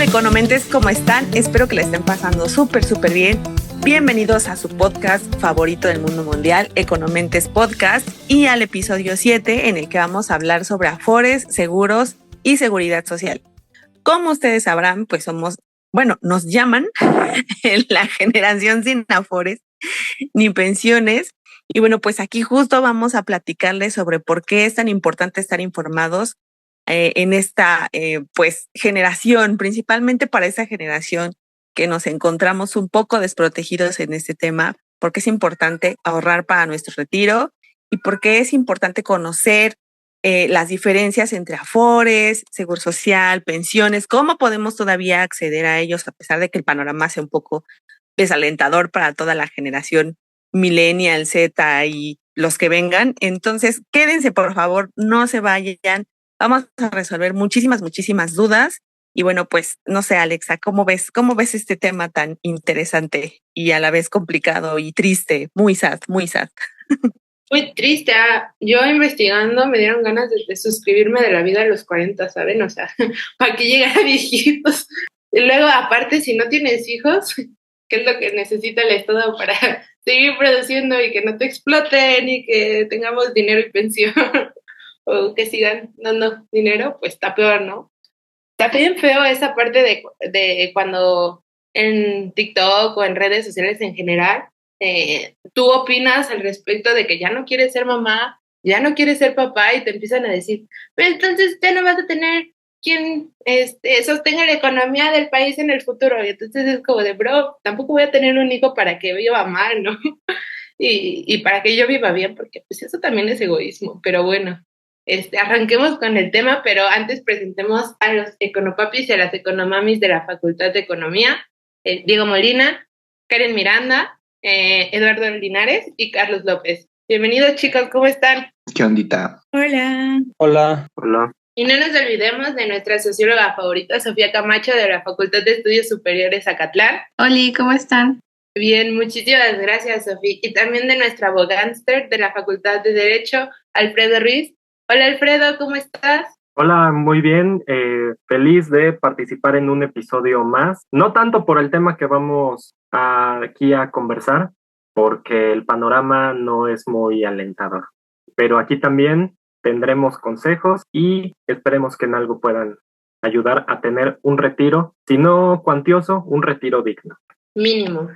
Economentes, ¿cómo están? Espero que la estén pasando súper bien. Bienvenidos a su podcast favorito del mundo mundial, Economentes Podcast, y al episodio 7 en el que vamos a hablar sobre afores, seguros y seguridad social. Como ustedes sabrán, pues nos llaman la generación sin afores ni pensiones. Y bueno, pues aquí justo vamos a platicarles sobre por qué es tan importante estar informados en esta generación, principalmente para esa generación que nos encontramos un poco desprotegidos en este tema, porque es importante ahorrar para nuestro retiro y porque es importante conocer las diferencias entre afores, seguro social, pensiones, cómo podemos todavía acceder a ellos a pesar de que el panorama sea un poco desalentador para toda la generación millennial, Z y los que vengan. Entonces, quédense, por favor, no se vayan. Vamos a resolver muchísimas dudas. Y bueno, pues, no sé, Alexa, ¿cómo ves este tema tan interesante y a la vez complicado y triste? Muy sad. Muy triste. Yo investigando me dieron ganas de suscribirme de la vida a los 40, ¿saben? O sea, para que llegara viejitos. Y luego, aparte, si no tienes hijos, ¿qué es lo que necesita el Estado para seguir produciendo y que no te exploten y que tengamos dinero y pensión? O que sigan dando dinero, pues está peor, ¿no? Está bien feo esa parte de cuando en TikTok o en redes sociales en general, tú opinas al respecto de que ya no quieres ser mamá, ya no quieres ser papá y te empiezan a decir, pero entonces ya no vas a tener quien sostenga la economía del país en el futuro. Y entonces es como de, bro, tampoco voy a tener un hijo para que viva mal, ¿no? y para que yo viva bien, porque pues eso también es egoísmo, pero bueno. Arranquemos con el tema, pero antes presentemos a los econopapis y a las economamis de la Facultad de Economía, Diego Molina, Karen Miranda, Eduardo Linares y Carlos López. Bienvenidos, chicos, ¿cómo están? ¿Qué ondita? Hola. Y no nos olvidemos de nuestra socióloga favorita, Sofía Camacho, de la Facultad de Estudios Superiores Acatlán. Hola, ¿cómo están? Bien, muchísimas gracias, Sofía. Y también de nuestra abogánster de la Facultad de Derecho, Alfredo Ruiz. Hola, Alfredo, ¿cómo estás? Hola, muy bien. Feliz de participar en un episodio más. No tanto por el tema que vamos aquí a conversar, porque el panorama no es muy alentador. Pero aquí también tendremos consejos y esperemos que en algo puedan ayudar a tener un retiro, si no cuantioso, un retiro digno. Mínimo.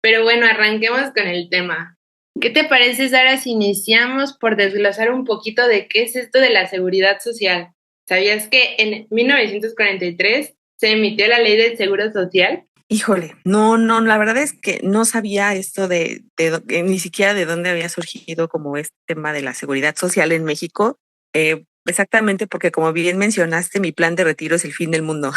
Pero bueno, arranquemos con el tema. ¿Qué te parece, Sara, si iniciamos por desglosar un poquito de qué es esto de la seguridad social? ¿Sabías que en 1943 se emitió la ley del seguro social? Híjole, no, la verdad es que no sabía esto de ni siquiera de dónde había surgido como este tema de la seguridad social en México. Exactamente porque, como bien mencionaste, mi plan de retiro es el fin del mundo.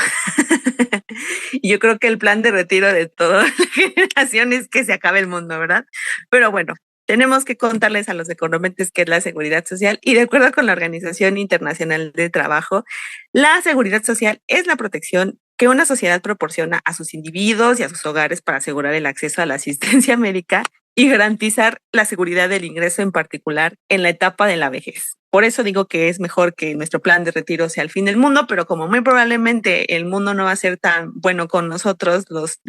Y yo creo que el plan de retiro de toda la generación es que se acabe el mundo, ¿verdad? Pero bueno, tenemos que contarles a los econometes qué es la seguridad social, y de acuerdo con la Organización Internacional del Trabajo, la seguridad social es la protección que una sociedad proporciona a sus individuos y a sus hogares para asegurar el acceso a la asistencia médica y garantizar la seguridad del ingreso, en particular en la etapa de la vejez. Por eso digo que es mejor que nuestro plan de retiro sea el fin del mundo, pero como muy probablemente el mundo no va a ser tan bueno con nosotros, los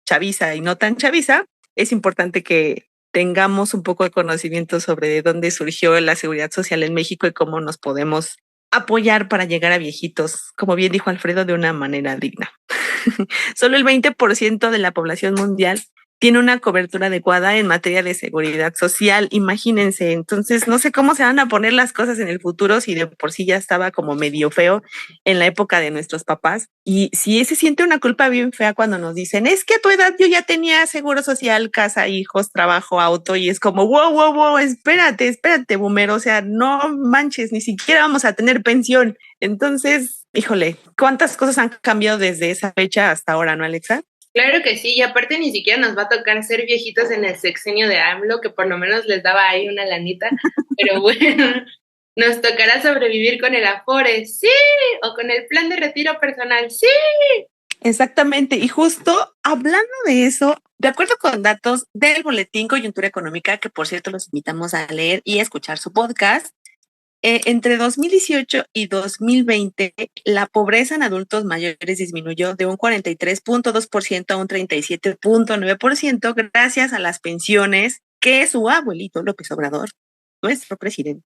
chaviza y no tan chaviza, es importante que tengamos un poco de conocimiento sobre de dónde surgió la seguridad social en México y cómo nos podemos apoyar para llegar a viejitos, como bien dijo Alfredo, de una manera digna. Solo el 20% de la población mundial tiene una cobertura adecuada en materia de seguridad social, imagínense. Entonces, no sé cómo se van a poner las cosas en el futuro si de por sí ya estaba como medio feo en la época de nuestros papás. Y si se siente una culpa bien fea cuando nos dicen, es que a tu edad yo ya tenía seguro social, casa, hijos, trabajo, auto, y es como, wow, espérate, boomer, o sea, no manches, ni siquiera vamos a tener pensión. Entonces, híjole, ¿cuántas cosas han cambiado desde esa fecha hasta ahora, no, Alexa? Claro que sí, y aparte ni siquiera nos va a tocar ser viejitos en el sexenio de AMLO, que por lo menos les daba ahí una lanita, pero bueno, nos tocará sobrevivir con el Afore, sí, o con el plan de retiro personal, sí. Exactamente, y justo hablando de eso, de acuerdo con datos del Boletín Coyuntura Económica, que por cierto los invitamos a leer y a escuchar su podcast, Entre 2018 y 2020, la pobreza en adultos mayores disminuyó de un 43.2% a un 37.9% gracias a las pensiones que su abuelito López Obrador, nuestro presidente,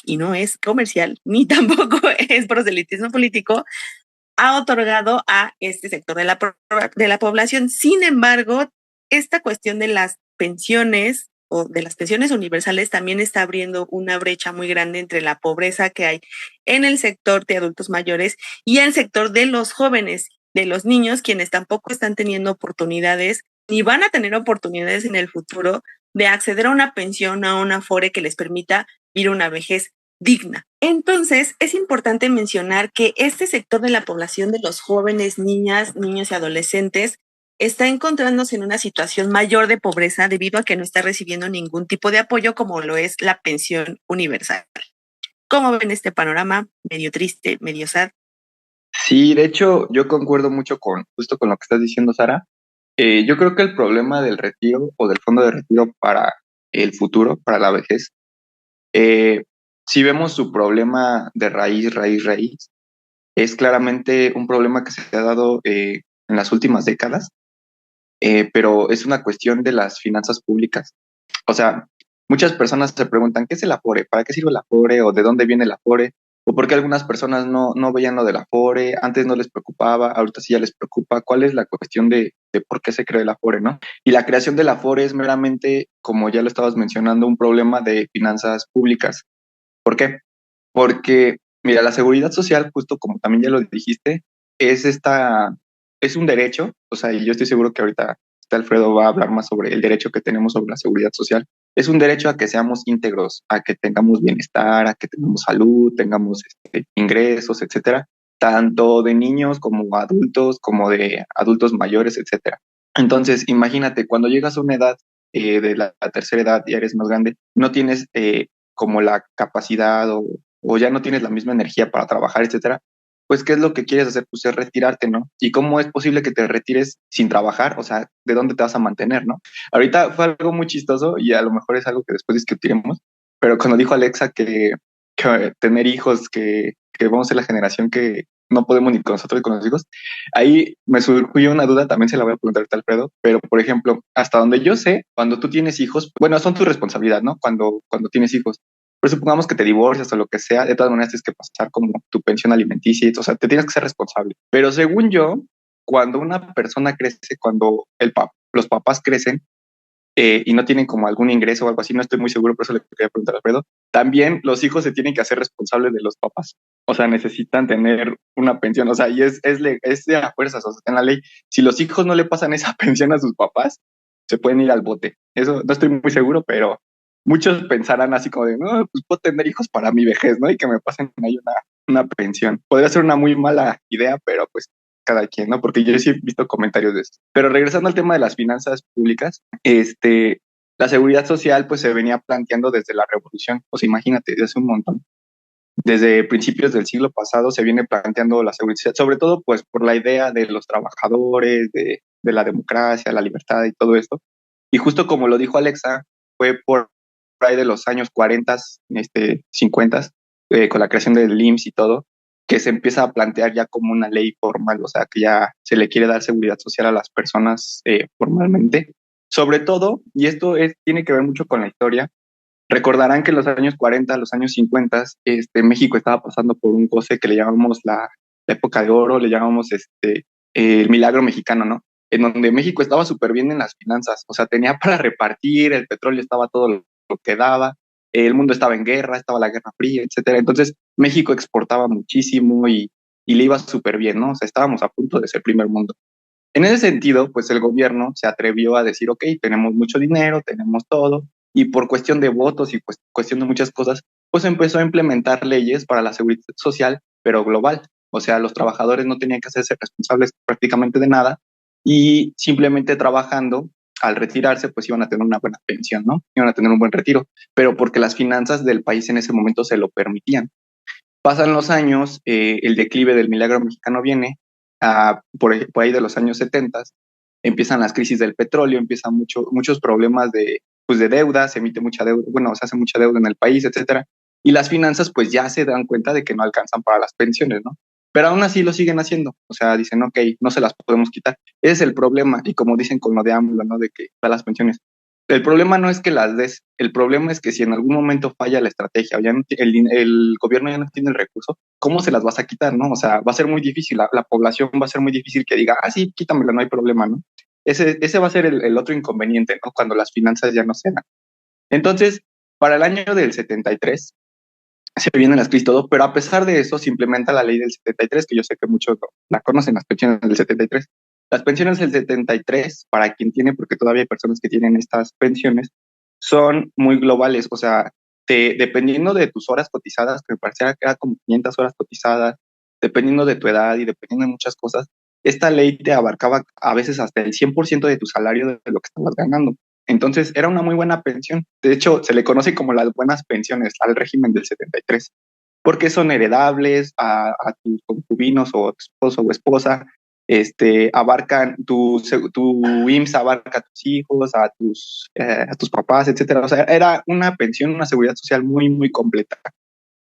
y no es comercial ni tampoco es proselitismo político, ha otorgado a este sector de la población. Sin embargo, esta cuestión de las pensiones o de las pensiones universales también está abriendo una brecha muy grande entre la pobreza que hay en el sector de adultos mayores y el sector de los jóvenes, de los niños, quienes tampoco están teniendo oportunidades ni van a tener oportunidades en el futuro de acceder a una pensión, a una Afore que les permita vivir una vejez digna. Entonces, es importante mencionar que este sector de la población de los jóvenes, niñas, niños y adolescentes está encontrándose en una situación mayor de pobreza debido a que no está recibiendo ningún tipo de apoyo como lo es la pensión universal. ¿Cómo ven este panorama? Medio triste, medio sad. Sí, de hecho, yo concuerdo mucho justo con lo que estás diciendo, Sara. Yo creo que el problema del retiro o del fondo de retiro para el futuro, para la vejez, si vemos su problema de raíz, es claramente un problema que se ha dado en las últimas décadas, pero es una cuestión de las finanzas públicas. O sea, muchas personas se preguntan, ¿qué es el Afore? ¿Para qué sirve el Afore? ¿O de dónde viene el Afore? ¿O por qué algunas personas no veían lo del Afore? Antes no les preocupaba, ahorita sí ya les preocupa. ¿Cuál es la cuestión de por qué se creó el Afore, no? Y la creación del Afore es meramente, como ya lo estabas mencionando, un problema de finanzas públicas. ¿Por qué? Porque, mira, la seguridad social, justo como también ya lo dijiste, es un derecho, o sea, y yo estoy seguro que ahorita Alfredo va a hablar más sobre el derecho que tenemos sobre la seguridad social. Es un derecho a que seamos íntegros, a que tengamos bienestar, a que tengamos salud, tengamos ingresos, etcétera, tanto de niños como adultos, como de adultos mayores, etcétera. Entonces, imagínate, cuando llegas a una edad de la tercera edad y eres más grande, no tienes como la capacidad o ya no tienes la misma energía para trabajar, etcétera, pues ¿qué es lo que quieres hacer? Pues es retirarte, ¿no? ¿Y cómo es posible que te retires sin trabajar? O sea, ¿de dónde te vas a mantener, no? Ahorita fue algo muy chistoso y a lo mejor es algo que después discutiremos, pero cuando dijo Alexa que tener hijos, que vamos a ser la generación que no podemos ni con nosotros ni con los hijos, ahí me surgió una duda, también se la voy a preguntar a Alfredo, pero por ejemplo, hasta donde yo sé, cuando tú tienes hijos, bueno, son tu responsabilidad, ¿no? Cuando tienes hijos, pero supongamos que te divorcias o lo que sea, de todas maneras tienes que pasar como tu pensión alimenticia, o sea, te tienes que ser responsable. Pero según yo, cuando una persona crece, cuando los papás crecen y no tienen como algún ingreso o algo así, no estoy muy seguro, por eso le quería preguntar a Alfredo, también los hijos se tienen que hacer responsables de los papás. O sea, necesitan tener una pensión, o sea, y es de a fuerzas, o sea, está en la ley. Si los hijos no le pasan esa pensión a sus papás, se pueden ir al bote. Eso no estoy muy seguro, pero muchos pensarán así como de, no, pues puedo tener hijos para mi vejez, ¿no? Y que me pasen ahí una pensión. Podría ser una muy mala idea, pero pues cada quien, ¿no? Porque yo sí he visto comentarios de eso. Pero regresando al tema de las finanzas públicas, la seguridad social pues se venía planteando desde la revolución, o sea, imagínate, desde un montón. Desde principios del siglo pasado se viene planteando la seguridad social, sobre todo pues por la idea de los trabajadores, de la democracia, la libertad y todo esto. Y justo como lo dijo Alexa, fue por ahí de los años 40, 50, con la creación del IMSS y todo, que se empieza a plantear ya como una ley formal, o sea, que ya se le quiere dar seguridad social a las personas formalmente. Sobre todo, y esto tiene que ver mucho con la historia, recordarán que en los años 40, los años 50, México estaba pasando por un goce que le llamamos la época de oro, le llamamos el milagro mexicano, ¿no? En donde México estaba súper bien en las finanzas, o sea, tenía para repartir, el petróleo estaba todo lo que daba, el mundo estaba en guerra, estaba la Guerra Fría, etcétera. Entonces, México exportaba muchísimo y le iba súper bien, ¿no? O sea, estábamos a punto de ser primer mundo. En ese sentido, pues el gobierno se atrevió a decir, ok, tenemos mucho dinero, tenemos todo, y por cuestión de votos y pues, cuestión de muchas cosas, pues empezó a implementar leyes para la seguridad social, pero global. O sea, los trabajadores no tenían que hacerse responsables prácticamente de nada y simplemente trabajando, al retirarse, pues iban a tener una buena pensión, ¿no? Iban a tener un buen retiro, pero porque las finanzas del país en ese momento se lo permitían. Pasan los años, el declive del milagro mexicano viene, por ahí de los años 70, empiezan las crisis del petróleo, empiezan muchos problemas de deuda, se emite mucha deuda, bueno, se hace mucha deuda en el país, etcétera. y las finanzas pues ya se dan cuenta de que no alcanzan para las pensiones, ¿no? Pero aún así lo siguen haciendo, o sea, dicen, ok, no se las podemos quitar. Ese es el problema, y como dicen con lo de AMLO, ¿no? De que da las pensiones. El problema no es que las des, el problema es que si en algún momento falla la estrategia o ya no, el gobierno ya no tiene el recurso, ¿cómo se las vas a quitar, no? O sea, va a ser muy difícil, la población va a ser muy difícil que diga, sí, quítamela, no hay problema, ¿no? Ese va a ser el otro inconveniente, ¿no? Cuando las finanzas ya no se dan. Entonces, para el año del 73, se vienen las crisis y todo, pero a pesar de eso se implementa la ley del 73, que yo sé que muchos la conocen, las pensiones del 73. Las pensiones del 73, para quien tiene, porque todavía hay personas que tienen estas pensiones, son muy globales, o sea, dependiendo de tus horas cotizadas, que me parecía que era como 500 horas cotizadas, dependiendo de tu edad y dependiendo de muchas cosas, esta ley te abarcaba a veces hasta el 100% de tu salario de lo que estabas ganando. Entonces era una muy buena pensión. De hecho, se le conoce como las buenas pensiones al régimen del 73, porque son heredables a tus concubinos o a tu esposo o esposa. Abarcan tu IMSS, abarca a tus hijos, a tus papás, etcétera. O sea, era una pensión, una seguridad social muy, muy completa.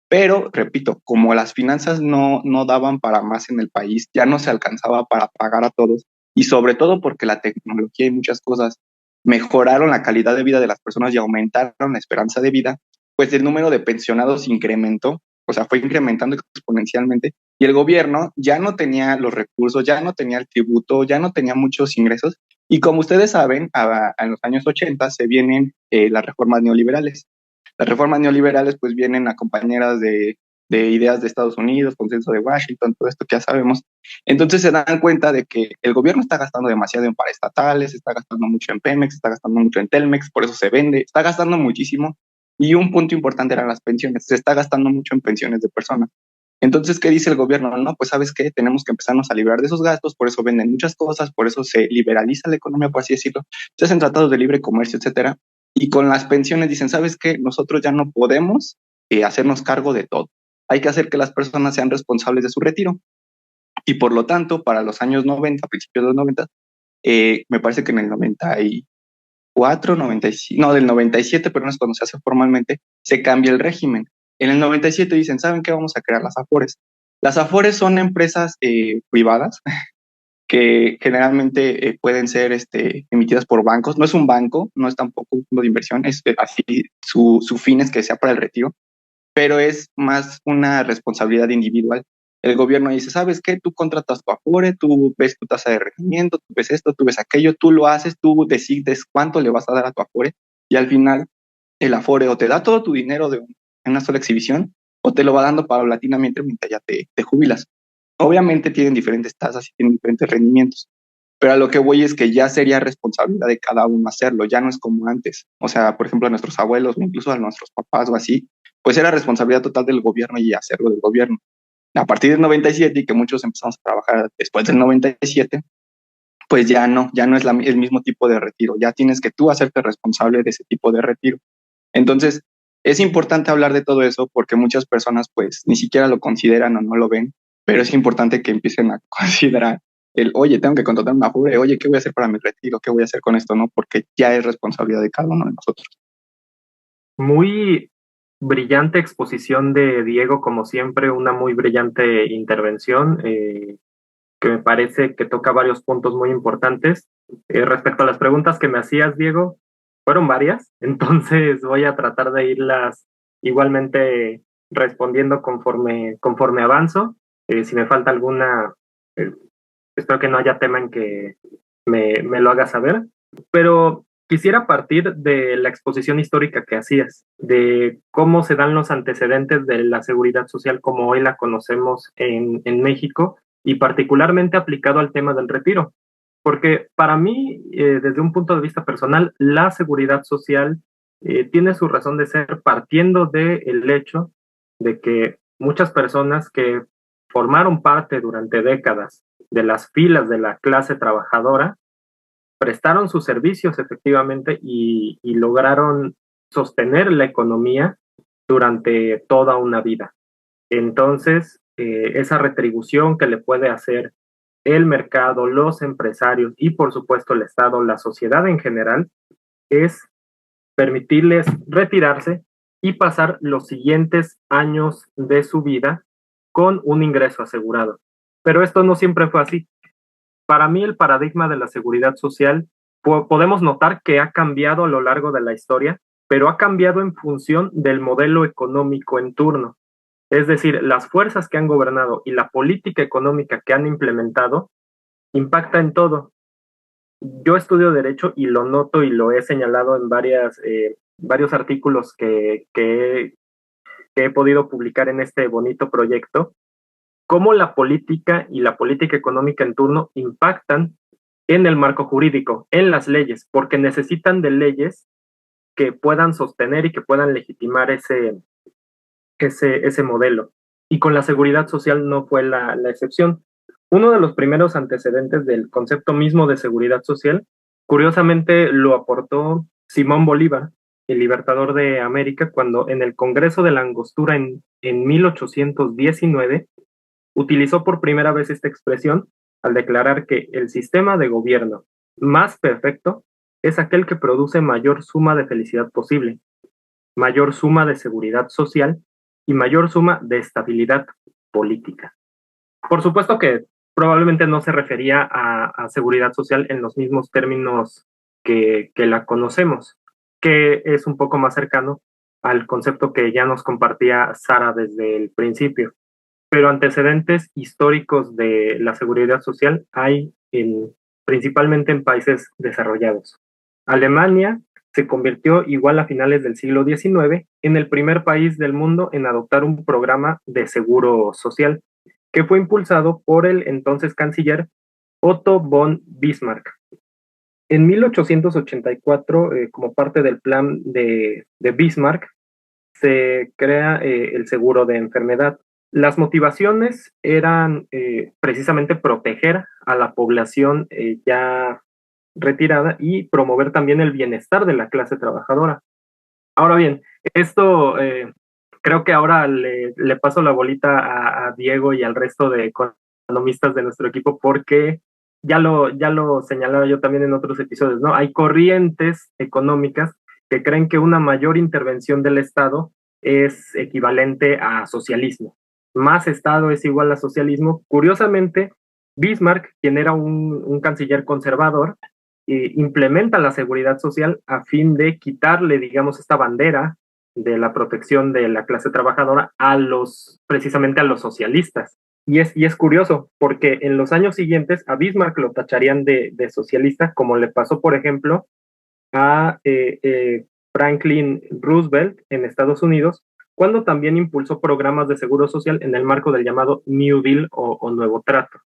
Pero, repito, como las finanzas no daban para más en el país, ya no se alcanzaba para pagar a todos, y sobre todo porque la tecnología y muchas cosas mejoraron la calidad de vida de las personas y aumentaron la esperanza de vida, pues el número de pensionados incrementó, o sea, fue incrementando exponencialmente, y el gobierno ya no tenía los recursos, ya no tenía el tributo, ya no tenía muchos ingresos, y como ustedes saben, en los años 80 se vienen las reformas neoliberales. Las reformas neoliberales pues vienen acompañadas de ideas de Estados Unidos, consenso de Washington, todo esto que ya sabemos. Entonces se dan cuenta de que el gobierno está gastando demasiado en paraestatales, está gastando mucho en Pemex, está gastando mucho en Telmex, por eso se vende, está gastando muchísimo. Y un punto importante eran las pensiones, se está gastando mucho en pensiones de personas. Entonces, ¿qué dice el gobierno? No, pues ¿sabes qué? Tenemos que empezarnos a liberar de esos gastos, por eso venden muchas cosas, por eso se liberaliza la economía, por así decirlo. Se hacen tratados de libre comercio, etcétera. Y con las pensiones dicen, ¿sabes qué? Nosotros ya no podemos hacernos cargo de todo. Hay que hacer que las personas sean responsables de su retiro. Y por lo tanto, para los años 90, principios de los 90, me parece que en el 94, 95, no, del 97, pero no es cuando se hace formalmente, se cambia el régimen. En el 97 dicen, ¿saben qué? Vamos a crear las AFORES. Las AFORES son empresas privadas que generalmente pueden ser emitidas por bancos. No es un banco, no es tampoco un fondo de inversión, es así, su fin es que sea para el retiro, pero es más una responsabilidad individual. El gobierno dice, ¿sabes qué? Tú contratas tu Afore, tú ves tu tasa de rendimiento, tú ves esto, tú ves aquello, tú lo haces, tú decides cuánto le vas a dar a tu Afore, y al final el Afore o te da todo tu dinero en una sola exhibición, o te lo va dando paulatinamente mientras ya te jubilas. Obviamente tienen diferentes tasas y tienen diferentes rendimientos, pero a lo que voy es que ya sería responsabilidad de cada uno hacerlo, ya no es como antes. O sea, por ejemplo, a nuestros abuelos o incluso a nuestros papás o así, pues era responsabilidad total del gobierno y hacerlo del gobierno. A partir del 97 y que muchos empezamos a trabajar después del 97, pues ya no es el mismo tipo de retiro, ya tienes que tú hacerte responsable de ese tipo de retiro. Entonces, es importante hablar de todo eso porque muchas personas pues ni siquiera lo consideran o no lo ven, pero es importante que empiecen a considerar oye, tengo que contratar una Afore, oye, ¿qué voy a hacer para mi retiro? ¿Qué voy a hacer con esto? ¿No? Porque ya es responsabilidad de cada uno de nosotros. Muy brillante exposición de Diego, como siempre, una muy brillante intervención que me parece que toca varios puntos muy importantes. Respecto a las preguntas que me hacías, Diego, fueron varias, entonces voy a tratar de irlas igualmente respondiendo conforme avanzo. Si me falta alguna, espero que no haya tema en que me lo haga saber, pero quisiera partir de la exposición histórica que hacías, de cómo se dan los antecedentes de la seguridad social como hoy la conocemos en México y particularmente aplicado al tema del retiro. Porque para mí, desde un punto de vista personal, la seguridad social tiene su razón de ser partiendo del hecho de que muchas personas que formaron parte durante décadas de las filas de la clase trabajadora prestaron sus servicios efectivamente y lograron sostener la economía durante toda una vida. Entonces, esa retribución que le puede hacer el mercado, los empresarios y por supuesto el Estado, la sociedad en general, es permitirles retirarse y pasar los siguientes años de su vida con un ingreso asegurado. Pero esto no siempre fue así. Para mí el paradigma de la seguridad social podemos notar que ha cambiado a lo largo de la historia, pero ha cambiado en función del modelo económico en turno. Es decir, las fuerzas que han gobernado y la política económica que han implementado impacta en todo. Yo estudio Derecho y lo noto y lo he señalado en varios artículos que he podido publicar en este bonito proyecto, cómo la política y la política económica en turno impactan en el marco jurídico, en las leyes, porque necesitan de leyes que puedan sostener y que puedan legitimar ese modelo. Y con la seguridad social no fue la excepción. Uno de los primeros antecedentes del concepto mismo de seguridad social, curiosamente lo aportó Simón Bolívar, el libertador de América, cuando en el Congreso de la Angostura en 1819 utilizó por primera vez esta expresión al declarar que el sistema de gobierno más perfecto es aquel que produce mayor suma de felicidad posible, mayor suma de seguridad social y mayor suma de estabilidad política. Por supuesto que probablemente no se refería a seguridad social en los mismos términos que la conocemos, que es un poco más cercano al concepto que ya nos compartía Sara desde el principio. Pero antecedentes históricos de la seguridad social hay principalmente en países desarrollados. Alemania se convirtió, igual a finales del siglo XIX, en el primer país del mundo en adoptar un programa de seguro social, que fue impulsado por el entonces canciller Otto von Bismarck. En 1884, como parte del plan de Bismarck, se crea el seguro de enfermedad. Las motivaciones eran precisamente proteger a la población ya retirada y promover también el bienestar de la clase trabajadora. Ahora bien, esto creo que ahora le paso la bolita a Diego y al resto de economistas de nuestro equipo, porque ya lo señalaba yo también en otros episodios, ¿no? Hay corrientes económicas que creen que una mayor intervención del Estado es equivalente a socialismo. Más Estado es igual a socialismo. Curiosamente, Bismarck, quien era un canciller conservador, implementa la seguridad social a fin de quitarle, digamos, esta bandera de la protección de la clase trabajadora precisamente a los socialistas. Y es curioso, porque en los años siguientes a Bismarck lo tacharían de socialista, como le pasó, por ejemplo, a Franklin Roosevelt en Estados Unidos, cuando también impulsó programas de seguro social en el marco del llamado New Deal o Nuevo Trato.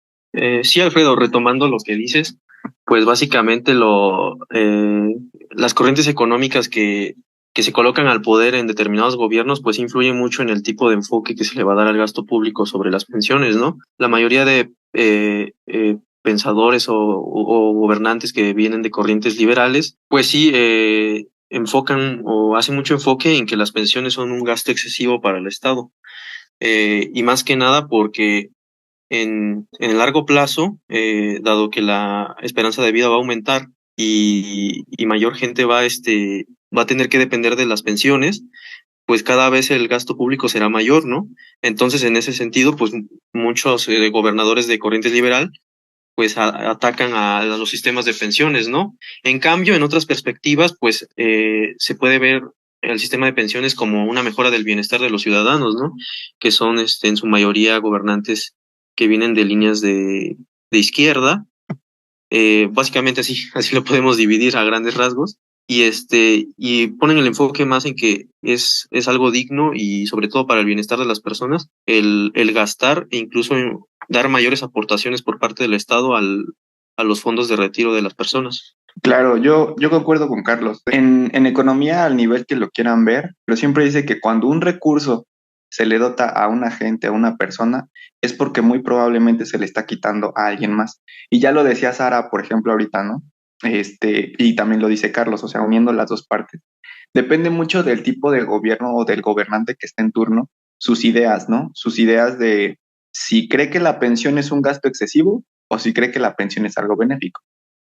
Sí, Alfredo, retomando lo que dices, pues básicamente las corrientes económicas que se colocan al poder en determinados gobiernos, pues influyen mucho en el tipo de enfoque que se le va a dar al gasto público sobre las pensiones, ¿no? La mayoría de pensadores o gobernantes que vienen de corrientes liberales, pues sí, enfocan o hacen mucho enfoque en que las pensiones son un gasto excesivo para el Estado. Y más que nada porque en el largo plazo, dado que la esperanza de vida va a aumentar y mayor gente va a tener que depender de las pensiones, pues cada vez el gasto público será mayor, ¿no? Entonces, en ese sentido, pues muchos gobernadores de corriente liberal pues atacan a los sistemas de pensiones, ¿no? En cambio, en otras perspectivas, pues se puede ver el sistema de pensiones como una mejora del bienestar de los ciudadanos, ¿no? Que son en su mayoría gobernantes que vienen de líneas de izquierda. Básicamente así lo podemos dividir a grandes rasgos. Y ponen el enfoque más en que es algo digno y sobre todo para el bienestar de las personas, el gastar e incluso dar mayores aportaciones por parte del Estado a los fondos de retiro de las personas. Claro, yo concuerdo con Carlos. En economía, al nivel que lo quieran ver, pero siempre dice que cuando un recurso se le dota a un agente, a una persona, es porque muy probablemente se le está quitando a alguien más. Y ya lo decía Sara, por ejemplo, ahorita, ¿no? Y también lo dice Carlos, o sea, uniendo las dos partes. Depende mucho del tipo de gobierno o del gobernante que esté en turno, sus ideas, ¿no? Sus ideas de si cree que la pensión es un gasto excesivo o si cree que la pensión es algo benéfico.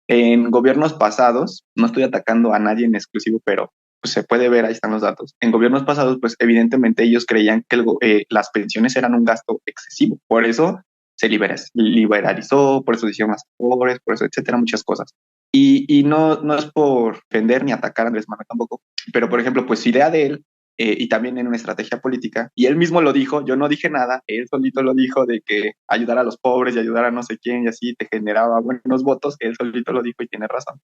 En gobiernos pasados, no estoy atacando a nadie en exclusivo, pero pues se puede ver, ahí están los datos. En gobiernos pasados, pues evidentemente ellos creían que las pensiones eran un gasto excesivo. Por eso se liberalizó, por eso se hicieron las pobres, por eso, etcétera, muchas cosas. Y no es por defender ni atacar a Andrés Manuel tampoco, pero por ejemplo, pues idea de él, y también en una estrategia política, y él mismo lo dijo, yo no dije nada, él solito lo dijo de que ayudar a los pobres y ayudar a no sé quién y así te generaba buenos votos, él solito lo dijo y tiene razón.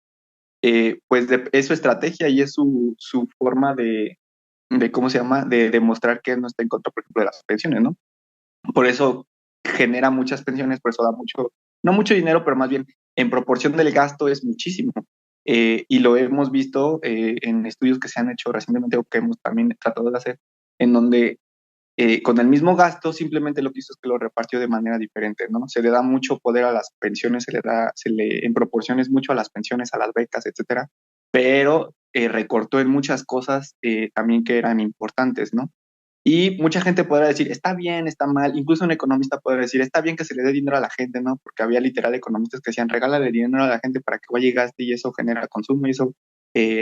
Pues es su estrategia y es su forma ¿cómo se llama? De demostrar que él no está en contra, por ejemplo, de las pensiones, ¿no? Por eso genera muchas pensiones, por eso da mucho, no mucho dinero, pero más bien en proporción del gasto es muchísimo. Y lo hemos visto en estudios que se han hecho recientemente o que hemos también tratado de hacer, en donde con el mismo gasto simplemente lo que hizo es que lo repartió de manera diferente, ¿no? Se le da mucho poder a las pensiones, en proporciones mucho a las pensiones, a las becas, etcétera, pero recortó en muchas cosas también que eran importantes, ¿no? Y mucha gente podrá decir, está bien, está mal, incluso un economista podrá decir, está bien que se le dé dinero a la gente, ¿no? Porque había literal economistas que decían, regálale dinero a la gente para que vaya y gaste y eso genera consumo y eso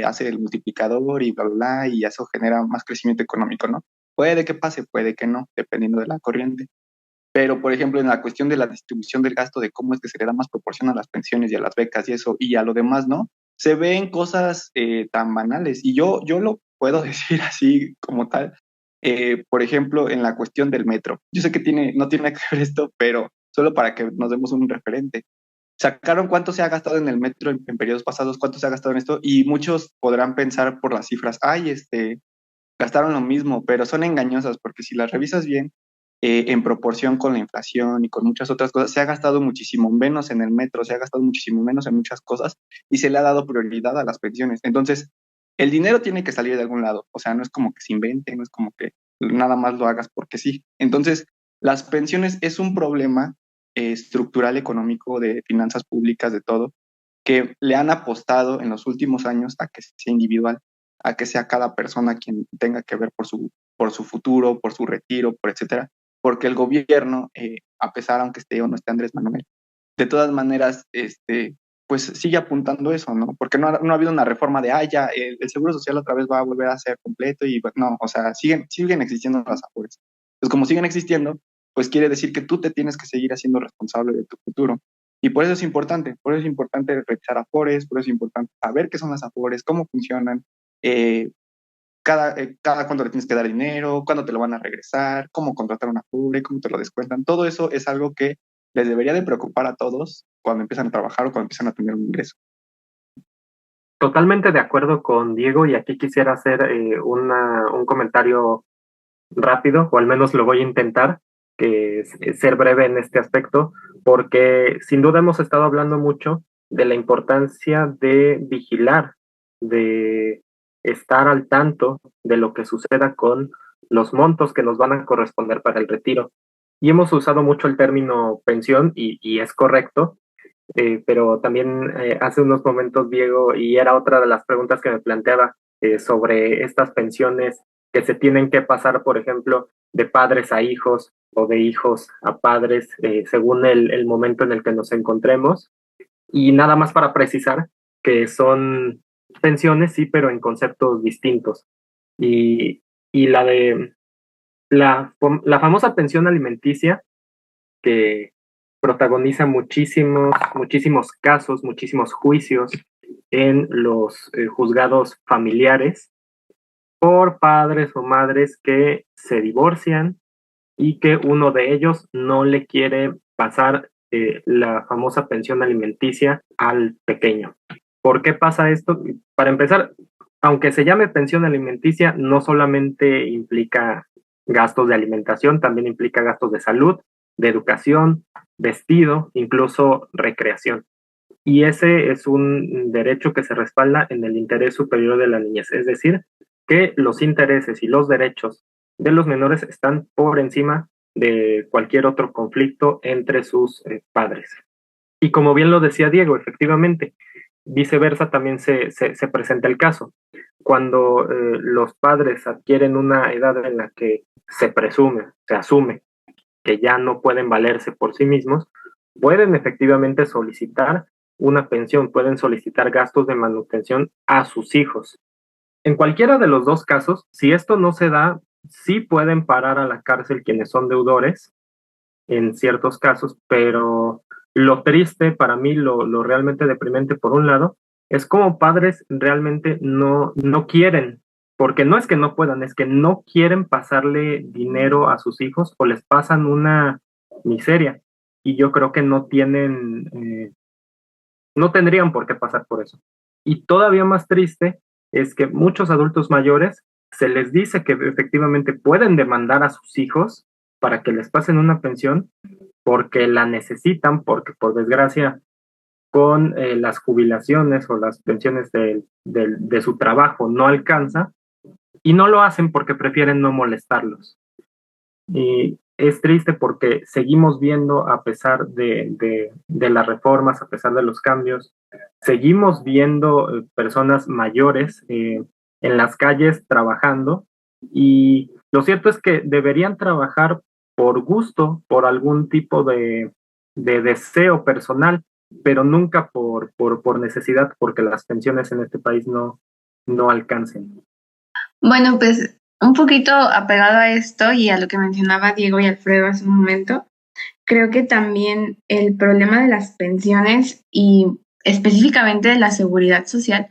hace el multiplicador y bla, bla, bla, y eso genera más crecimiento económico, ¿no? Puede que pase, puede que no, dependiendo de la corriente. Pero, por ejemplo, en la cuestión de la distribución del gasto, de cómo es que se le da más proporción a las pensiones y a las becas y eso, y a lo demás, ¿no? Se ven cosas tan banales. Y yo lo puedo decir así como tal. Por ejemplo, en la cuestión del metro. Yo sé que no tiene que ver esto, pero solo para que nos demos un referente. Sacaron cuánto se ha gastado en el metro en periodos pasados, cuánto se ha gastado en esto, y muchos podrán pensar por las cifras, ay, gastaron lo mismo, pero son engañosas porque si las revisas bien, en proporción con la inflación y con muchas otras cosas, se ha gastado muchísimo menos en el metro, se ha gastado muchísimo menos en muchas cosas y se le ha dado prioridad a las pensiones. Entonces, el dinero tiene que salir de algún lado, o sea, no es como que se invente, no es como que nada más lo hagas porque sí. Entonces, las pensiones es un problema estructural económico de finanzas públicas, de todo, que le han apostado en los últimos años a que sea individual, a que sea cada persona quien tenga que ver por su futuro, por su retiro, por etcétera, porque el gobierno, a pesar, aunque esté o no esté Andrés Manuel, de todas maneras, pues sigue apuntando eso, ¿no? Porque no ha habido una reforma de, ya, el Seguro Social otra vez va a volver a ser completo y no, o sea, siguen existiendo las AFORES. Entonces, como siguen existiendo, pues quiere decir que tú te tienes que seguir haciendo responsable de tu futuro. Y por eso es importante revisar AFORES, por eso es importante saber qué son las AFORES, cómo funcionan, cada cuánto le tienes que dar dinero, cuándo te lo van a regresar, cómo contratar una AFORE, cómo te lo descuentan. Todo eso es algo que les debería de preocupar a todos cuando empiezan a trabajar o cuando empiezan a tener un ingreso. Totalmente de acuerdo con Diego, y aquí quisiera hacer un comentario rápido, o al menos lo voy a intentar, que es ser breve en este aspecto, porque sin duda hemos estado hablando mucho de la importancia de vigilar, de estar al tanto de lo que suceda con los montos que nos van a corresponder para el retiro. Y hemos usado mucho el término pensión, y es correcto, pero también hace unos momentos, Diego, y era otra de las preguntas que me planteaba sobre estas pensiones que se tienen que pasar, por ejemplo, de padres a hijos o de hijos a padres, según el momento en el que nos encontremos. Y nada más para precisar que son pensiones, sí, pero en conceptos distintos. Y la famosa pensión alimenticia, que protagoniza muchísimos casos, muchísimos juicios en los juzgados familiares por padres o madres que se divorcian y que uno de ellos no le quiere pasar la famosa pensión alimenticia al pequeño. ¿Por qué pasa esto? Para empezar, aunque se llame pensión alimenticia, no solamente implica gastos de alimentación, también implica gastos de salud, de educación, vestido, incluso recreación. Y ese es un derecho que se respalda en el interés superior de la niñez, es decir, que los intereses y los derechos de los menores están por encima de cualquier otro conflicto entre sus padres. Y como bien lo decía Diego, efectivamente, viceversa también se presenta el caso. Cuando los padres adquieren una edad en la que se asume que ya no pueden valerse por sí mismos, pueden efectivamente solicitar una pensión, pueden solicitar gastos de manutención a sus hijos. En cualquiera de los dos casos, si esto no se da, sí pueden parar a la cárcel quienes son deudores en ciertos casos, pero lo triste para mí, lo realmente deprimente por un lado, es como padres realmente no quieren, porque no es que no puedan, es que no quieren pasarle dinero a sus hijos o les pasan una miseria. Y yo creo que no tendrían por qué pasar por eso. Y todavía más triste es que muchos adultos mayores se les dice que efectivamente pueden demandar a sus hijos para que les pasen una pensión porque la necesitan, porque por desgracia con las jubilaciones o las pensiones de su trabajo no alcanza, y no lo hacen porque prefieren no molestarlos. Y es triste porque seguimos viendo, a pesar de las reformas, a pesar de los cambios, seguimos viendo personas mayores en las calles trabajando, y lo cierto es que deberían trabajar por gusto, por algún tipo de deseo personal, pero nunca por necesidad, porque las pensiones en este país no alcancen. Bueno, pues un poquito apegado a esto y a lo que mencionaba Diego y Alfredo hace un momento, creo que también el problema de las pensiones y específicamente de la seguridad social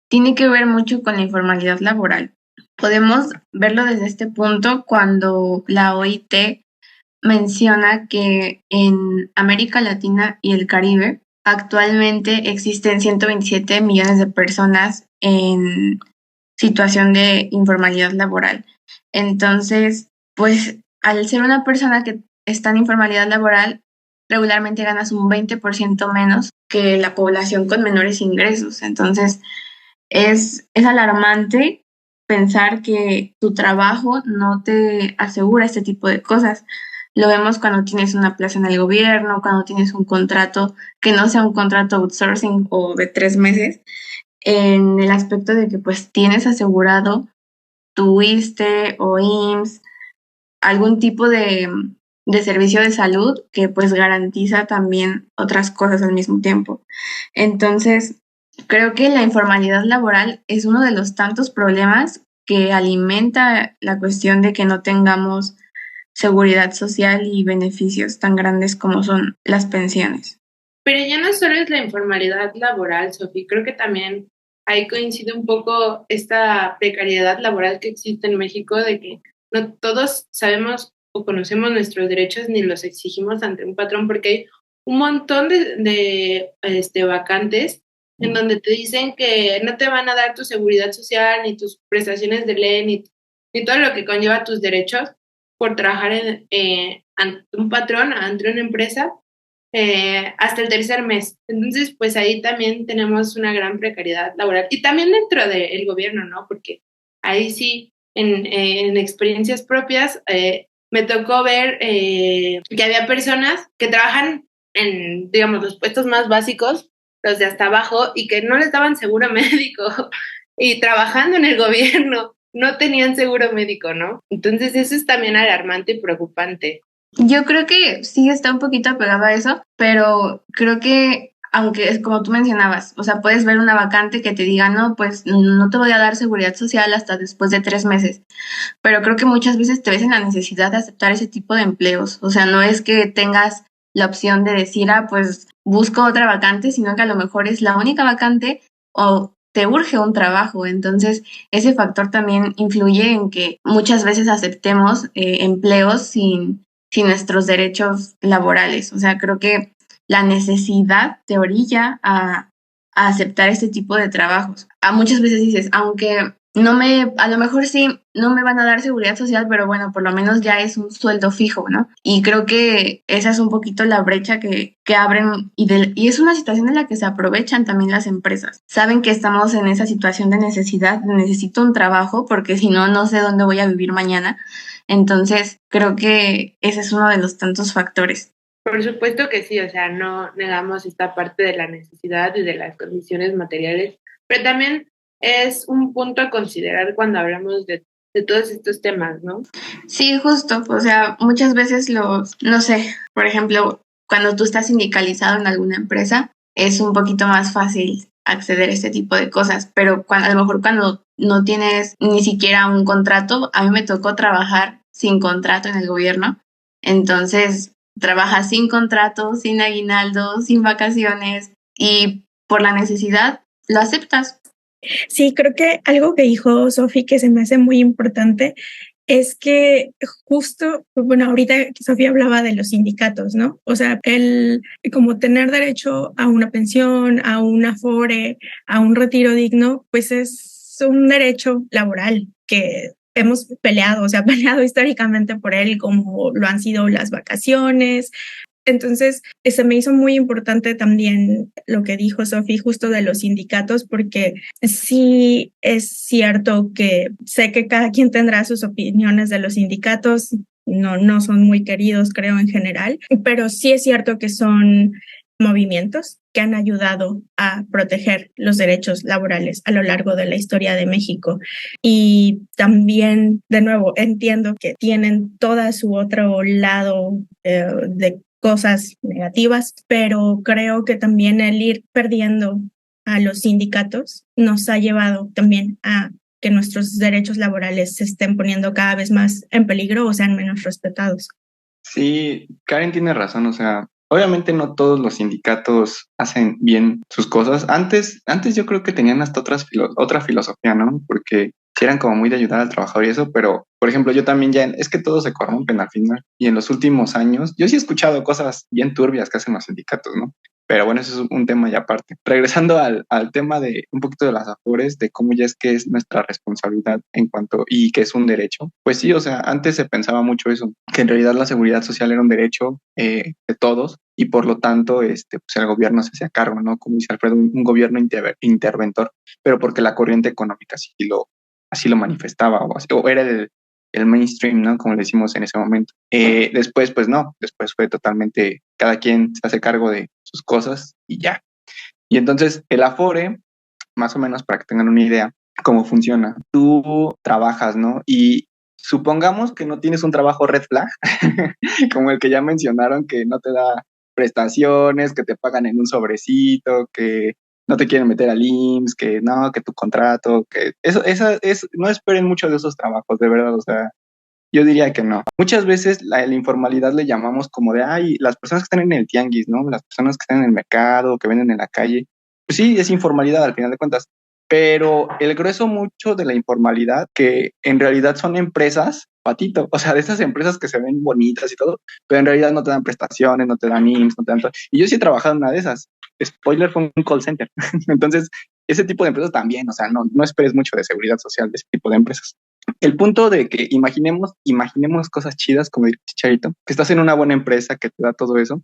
tiene que ver mucho con la informalidad laboral. Podemos verlo desde este punto cuando la OIT menciona que en América Latina y el Caribe actualmente existen 127 millones de personas en situación de informalidad laboral. Entonces, pues al ser una persona que está en informalidad laboral, regularmente ganas un 20% menos que la población con menores ingresos. Entonces, es alarmante pensar que tu trabajo no te asegura este tipo de cosas. Lo vemos cuando tienes una plaza en el gobierno, cuando tienes un contrato que no sea un contrato outsourcing o de 3 meses, en el aspecto de que pues tienes asegurado tu ISSSTE o IMSS, algún tipo de servicio de salud que pues garantiza también otras cosas al mismo tiempo. Entonces, creo que la informalidad laboral es uno de los tantos problemas que alimenta la cuestión de que no tengamos seguridad social y beneficios tan grandes como son las pensiones. Pero ya no solo es la informalidad laboral, Sofi, creo que también ahí coincide un poco esta precariedad laboral que existe en México, de que no todos sabemos o conocemos nuestros derechos ni los exigimos ante un patrón, porque hay un montón de vacantes en donde te dicen que no te van a dar tu seguridad social, ni tus prestaciones de ley, ni todo lo que conlleva tus derechos por trabajar ante un patrón, ante una empresa, hasta el 3er mes. Entonces, pues ahí también tenemos una gran precariedad laboral. Y también dentro del gobierno, ¿no? Porque ahí sí, en experiencias propias, me tocó ver que había personas que trabajan en, digamos, los puestos más básicos, los de hasta abajo, y que no les daban seguro médico, y trabajando en el gobierno no tenían seguro médico, ¿no? Entonces eso es también alarmante y preocupante. Yo creo que sí está un poquito apegado a eso, pero creo que, aunque es como tú mencionabas, o sea, puedes ver una vacante que te diga, no, pues no te voy a dar seguridad social hasta después de 3 meses, pero creo que muchas veces te ves en la necesidad de aceptar ese tipo de empleos. O sea, no es que tengas la opción de decir, pues busco otra vacante, sino que a lo mejor es la única vacante o te urge un trabajo. Entonces, ese factor también influye en que muchas veces aceptemos empleos sin nuestros derechos laborales. O sea, creo que la necesidad te orilla a aceptar este tipo de trabajos. A muchas veces dices, aunque a lo mejor sí, no me van a dar seguridad social, pero bueno, por lo menos ya es un sueldo fijo, ¿no? Y creo que esa es un poquito la brecha que abren y es una situación en la que se aprovechan también las empresas. Saben que estamos en esa situación de necesidad, necesito un trabajo porque si no, no sé dónde voy a vivir mañana. Entonces, creo que ese es uno de los tantos factores. Por supuesto que sí, o sea, no negamos esta parte de la necesidad y de las condiciones materiales, pero también es un punto a considerar cuando hablamos de todos estos temas, ¿no? Sí, justo, o sea, muchas veces no sé, por ejemplo, cuando tú estás sindicalizado en alguna empresa, es un poquito más fácil acceder a este tipo de cosas, pero a lo mejor cuando no tienes ni siquiera un contrato, a mí me tocó trabajar sin contrato en el gobierno, entonces trabajas sin contrato, sin aguinaldo, sin vacaciones y por la necesidad lo aceptas. Sí, creo que algo que dijo Sofi que se me hace muy importante es que justo, bueno, ahorita Sofía hablaba de los sindicatos, ¿no? O sea, el como tener derecho a una pensión, a un afore, a un retiro digno, pues es un derecho laboral que hemos peleado, o sea, peleado históricamente por él, como lo han sido las vacaciones. Entonces, se me hizo muy importante también lo que dijo Sofi justo de los sindicatos, porque sí es cierto que sé que cada quien tendrá sus opiniones de los sindicatos, no son muy queridos, creo, en general, pero sí es cierto que son movimientos que han ayudado a proteger los derechos laborales a lo largo de la historia de México. Y también, de nuevo, entiendo que tienen todo su otro lado de cosas negativas, pero creo que también el ir perdiendo a los sindicatos nos ha llevado también a que nuestros derechos laborales se estén poniendo cada vez más en peligro o sean menos respetados. Sí, Karen tiene razón, o sea, obviamente no todos los sindicatos hacen bien sus cosas. Antes yo creo que tenían hasta otra filosofía, ¿no? Porque sí eran como muy de ayudar al trabajador y eso, pero, por ejemplo, yo también es que todos se corrompen al final. Y en los últimos años, yo sí he escuchado cosas bien turbias que hacen los sindicatos, ¿no? Pero bueno, eso es un tema ya aparte. Regresando al tema de un poquito de las afores, de cómo ya es que es nuestra responsabilidad en cuanto, y que es un derecho. Pues sí, o sea, antes se pensaba mucho eso, que en realidad la seguridad social era un derecho de todos y por lo tanto, pues el gobierno se hacía cargo, ¿no? Como dice Alfredo, un gobierno interventor, pero porque la corriente económica así lo manifestaba o era el mainstream, ¿no? Como le decimos en ese momento. Después, pues no, después fue totalmente, cada quien se hace cargo de sus cosas y ya. Y entonces el Afore, más o menos para que tengan una idea cómo funciona, tú trabajas, ¿no? Y supongamos que no tienes un trabajo red flag, como el que ya mencionaron, que no te da prestaciones, que te pagan en un sobrecito, que no te quieren meter al IMSS, que no, que tu contrato, que no esperen mucho de esos trabajos, de verdad, o sea, yo diría que no. Muchas veces la informalidad le llamamos como de, ay, las personas que están en el tianguis, ¿no? Las personas que están en el mercado, que venden en la calle. Pues sí, es informalidad al final de cuentas. Pero el grueso mucho de la informalidad, que en realidad son empresas, patito, o sea, de esas empresas que se ven bonitas y todo, pero en realidad no te dan prestaciones, no te dan IMSS, no te dan todo. Y yo sí he trabajado en una de esas. Spoiler, fue un call center. Entonces, ese tipo de empresas también, o sea, no esperes mucho de seguridad social de ese tipo de empresas. El punto de que imaginemos cosas chidas, como dice Chicharito, que estás en una buena empresa que te da todo eso,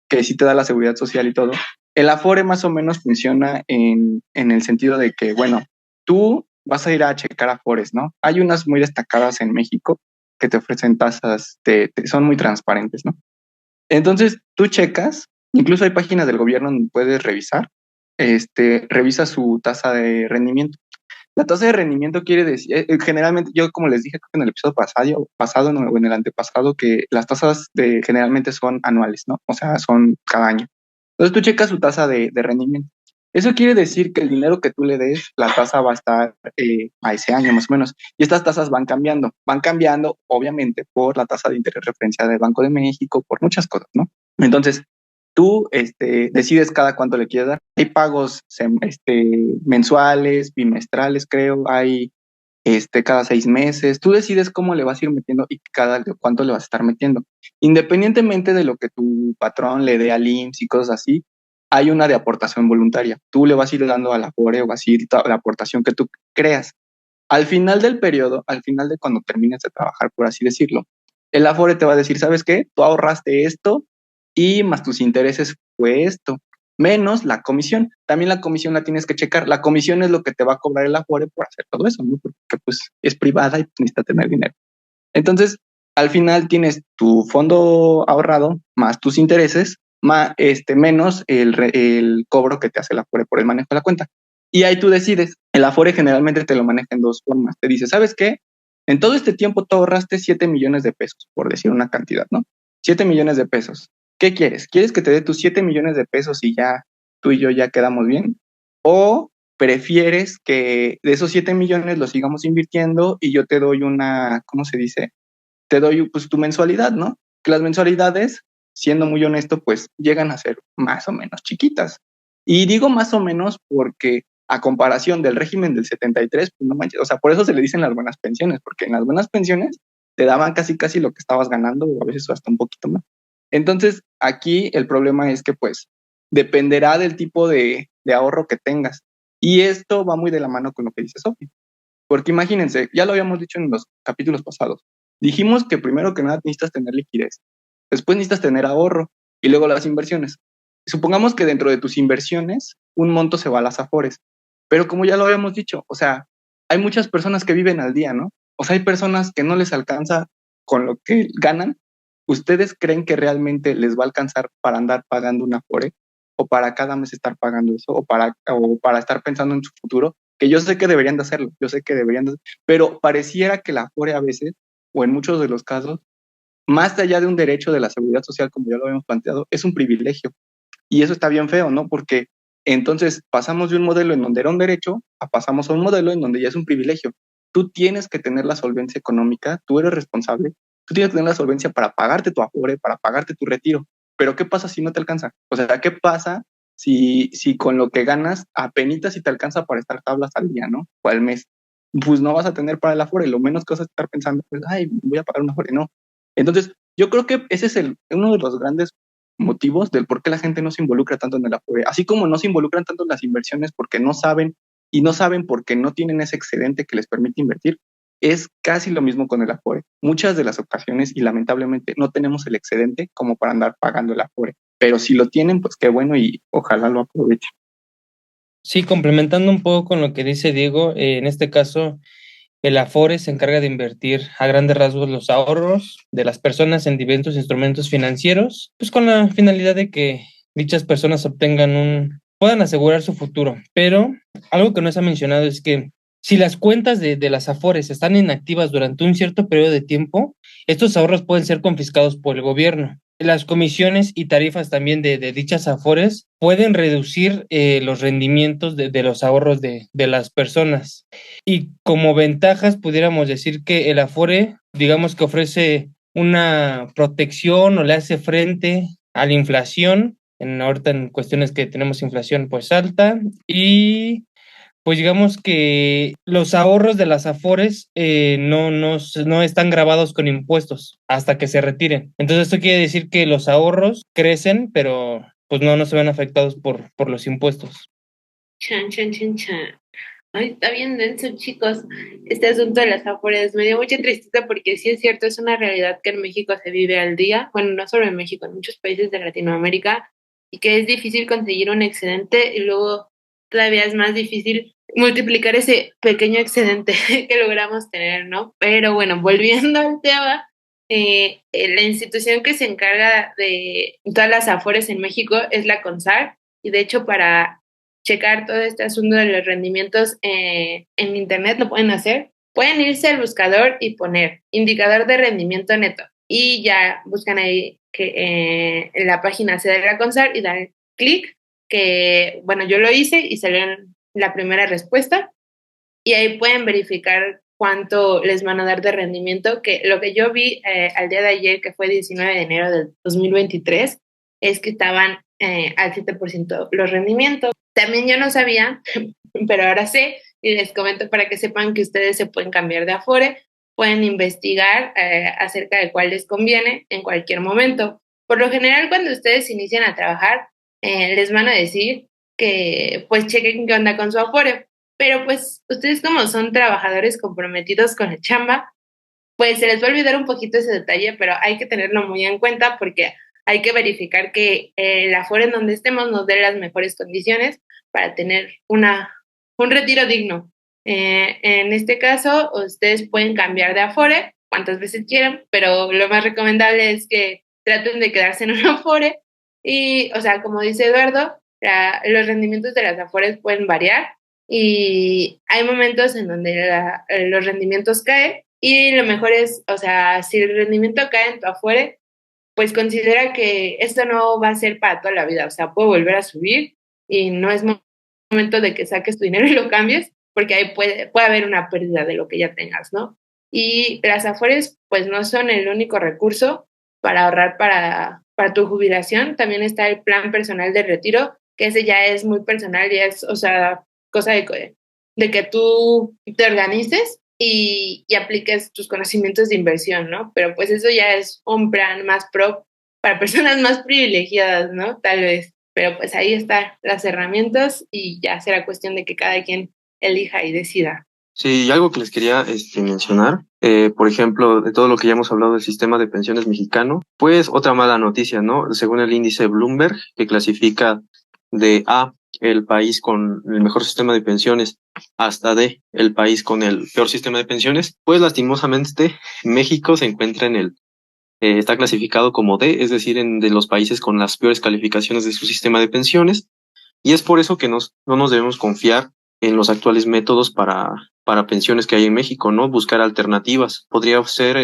que sí te da la seguridad social y todo. El Afore más o menos funciona en el sentido de que, bueno, tú vas a ir a checar Afores, ¿no? Hay unas muy destacadas en México que te ofrecen tasas, son muy transparentes, ¿no? Entonces, tú checas, incluso hay páginas del gobierno donde puedes revisar, revisa su tasa de rendimiento. La tasa de rendimiento quiere decir, generalmente, yo como les dije en el episodio pasado no, o en el antepasado, que las tasas generalmente son anuales, ¿no? O sea, son cada año. Entonces tú checas su tasa de rendimiento. Eso quiere decir que el dinero que tú le des, la tasa va a estar a ese año más o menos. Y estas tasas van cambiando obviamente por la tasa de interés referenciada del Banco de México, por muchas cosas, ¿no? Entonces, tú decides cada cuánto le quieres dar. Hay pagos mensuales, bimestrales, creo, hay cada 6 meses. Tú decides cómo le vas a ir metiendo y cuánto le vas a estar metiendo. Independientemente de lo que tu patrón le dé al IMSS y cosas así, hay una de aportación voluntaria. Tú le vas a ir dando a la Afore o vas a ir la aportación que tú creas. Al final del periodo, al final de cuando termines de trabajar, por así decirlo, el Afore te va a decir, ¿sabes qué? Tú ahorraste esto y más tus intereses fue esto, menos la comisión. También la comisión la tienes que checar. La comisión es lo que te va a cobrar el Afore por hacer todo eso, ¿no? Porque pues es privada y necesita tener dinero. Entonces, al final tienes tu fondo ahorrado más tus intereses, menos el cobro que te hace el Afore por el manejo de la cuenta. Y ahí tú decides. El Afore generalmente te lo maneja en dos formas. Te dice, ¿sabes qué? En todo este tiempo tú ahorraste 7 millones de pesos, por decir una cantidad, ¿no? 7 millones de pesos. ¿Qué quieres? ¿Quieres que te dé tus 7 millones de pesos y ya tú y yo ya quedamos bien? ¿O prefieres que de esos 7 millones los sigamos invirtiendo y yo te doy una, ¿cómo se dice? Te doy pues tu mensualidad, ¿no? Que las mensualidades, siendo muy honesto, pues llegan a ser más o menos chiquitas. Y digo más o menos porque a comparación del régimen del 73, pues no manches, o sea, por eso se le dicen las buenas pensiones, porque en las buenas pensiones te daban casi lo que estabas ganando, o a veces hasta un poquito más. Entonces, aquí el problema es que pues dependerá del tipo de ahorro que tengas. Y esto va muy de la mano con lo que dice Sofi. Porque imagínense, ya lo habíamos dicho en los capítulos pasados, dijimos que primero que nada necesitas tener liquidez, después necesitas tener ahorro y luego las inversiones. Supongamos que dentro de tus inversiones un monto se va a las afores, pero como ya lo habíamos dicho, o sea, hay muchas personas que viven al día, ¿no? O sea, hay personas que no les alcanza con lo que ganan. ¿Ustedes creen que realmente les va a alcanzar para andar pagando una afore? ¿O para cada mes estar pagando eso? ¿O para estar pensando en su futuro? Que yo sé que deberían de hacerlo, yo sé que deberían de, pero pareciera que la afore a veces, o en muchos de los casos, más allá de un derecho de la seguridad social, como ya lo habíamos planteado, es un privilegio. Y eso está bien feo, ¿no? Porque entonces pasamos de un modelo en donde era un derecho a pasamos a un modelo en donde ya es un privilegio. Tú tienes que tener la solvencia económica, tú eres responsable, tú tienes que tener la solvencia para pagarte tu afore, para pagarte tu retiro. Pero ¿qué pasa si no te alcanza? O sea, ¿qué pasa si con lo que ganas apenitas si te alcanza para estar tablas al día, ¿no? O al mes. Pues no vas a tener para el afore, lo menos que vas a estar pensando, pues, ay, voy a pagar un afore, no. Entonces, yo creo que ese es uno de los grandes motivos del por qué la gente no se involucra tanto en el afore, así como no se involucran tanto en las inversiones porque no saben y no saben porque no tienen ese excedente que les permite invertir. Es casi lo mismo con el afore. Muchas de las ocasiones, y lamentablemente, no tenemos el excedente como para andar pagando el afore. Pero si lo tienen, pues qué bueno y ojalá lo aprovechen. Sí, complementando un poco con lo que dice Diego, en este caso, el Afore se encarga de invertir a grandes rasgos los ahorros de las personas en diversos instrumentos financieros, pues con la finalidad de que dichas personas puedan asegurar su futuro. Pero algo que no se ha mencionado es que si las cuentas de las Afores están inactivas durante un cierto periodo de tiempo, estos ahorros pueden ser confiscados por el gobierno. Las comisiones y tarifas también de dichas Afores pueden reducir los rendimientos de los ahorros de las personas. Y como ventajas, pudiéramos decir que el Afore, digamos que ofrece una protección o le hace frente a la inflación, ahorita en cuestiones que tenemos inflación pues alta, y pues digamos que los ahorros de las Afores no están grabados con impuestos hasta que se retiren. Entonces esto quiere decir que los ahorros crecen, pero pues no se ven afectados por los impuestos. Chan, chan, chan, chan. Ay, está bien denso, chicos. Este asunto de las Afores me dio mucha tristeza porque sí es cierto, es una realidad que en México se vive al día. Bueno, no solo en México, en muchos países de Latinoamérica, y que es difícil conseguir un excedente y luego todavía es más difícil multiplicar ese pequeño excedente que logramos tener, ¿no? Pero bueno, volviendo al tema, la institución que se encarga de todas las Afores en México es la CONSAR, y de hecho para checar todo este asunto de los rendimientos en internet lo pueden hacer. Pueden irse al buscador y poner indicador de rendimiento neto y ya buscan ahí que en la página se de la CONSAR y dan clic, que bueno, yo lo hice y salió la primera respuesta y ahí pueden verificar cuánto les van a dar de rendimiento, que lo que yo vi al día de ayer, que fue 19 de enero del 2023, es que estaban al 7% los rendimientos. También yo no sabía, pero ahora sé, y les comento para que sepan que ustedes se pueden cambiar de Afore, pueden investigar acerca de cuál les conviene en cualquier momento. Por lo general, cuando ustedes inician a trabajar, les van a decir que pues chequen qué onda con su Afore, pero pues ustedes como son trabajadores comprometidos con la chamba, pues se les va a olvidar un poquito ese detalle, pero hay que tenerlo muy en cuenta porque hay que verificar que el Afore en donde estemos nos dé las mejores condiciones para tener un retiro digno. En este caso, ustedes pueden cambiar de Afore cuantas veces quieran, pero lo más recomendable es que traten de quedarse en un Afore y, o sea, como dice Eduardo, los rendimientos de las Afores pueden variar y hay momentos en donde los rendimientos caen y lo mejor es, o sea, si el rendimiento cae en tu Afore, pues considera que esto no va a ser para toda la vida, o sea, puede volver a subir y no es momento de que saques tu dinero y lo cambies, porque ahí puede haber una pérdida de lo que ya tengas, ¿no? Y las Afores, pues no son el único recurso para ahorrar para tu jubilación. También está el plan personal de retiro, que ese ya es muy personal y es, o sea, cosa de que tú te organices y apliques tus conocimientos de inversión, ¿no? Pero pues eso ya es un plan más pro para personas más privilegiadas, ¿no? Tal vez. Pero pues ahí están las herramientas y ya será cuestión de que cada quien elija y decida. Sí, y algo que les quería mencionar, por ejemplo, de todo lo que ya hemos hablado del sistema de pensiones mexicano, pues otra mala noticia, ¿no? Según el índice Bloomberg, que clasifica de A, el país con el mejor sistema de pensiones, hasta D, el país con el peor sistema de pensiones, pues lastimosamente México se encuentra está clasificado como D, es decir, de los países con las peores calificaciones de su sistema de pensiones, y es por eso que no nos debemos confiar en los actuales métodos para pensiones que hay en México, ¿no? Buscar alternativas. Podría ser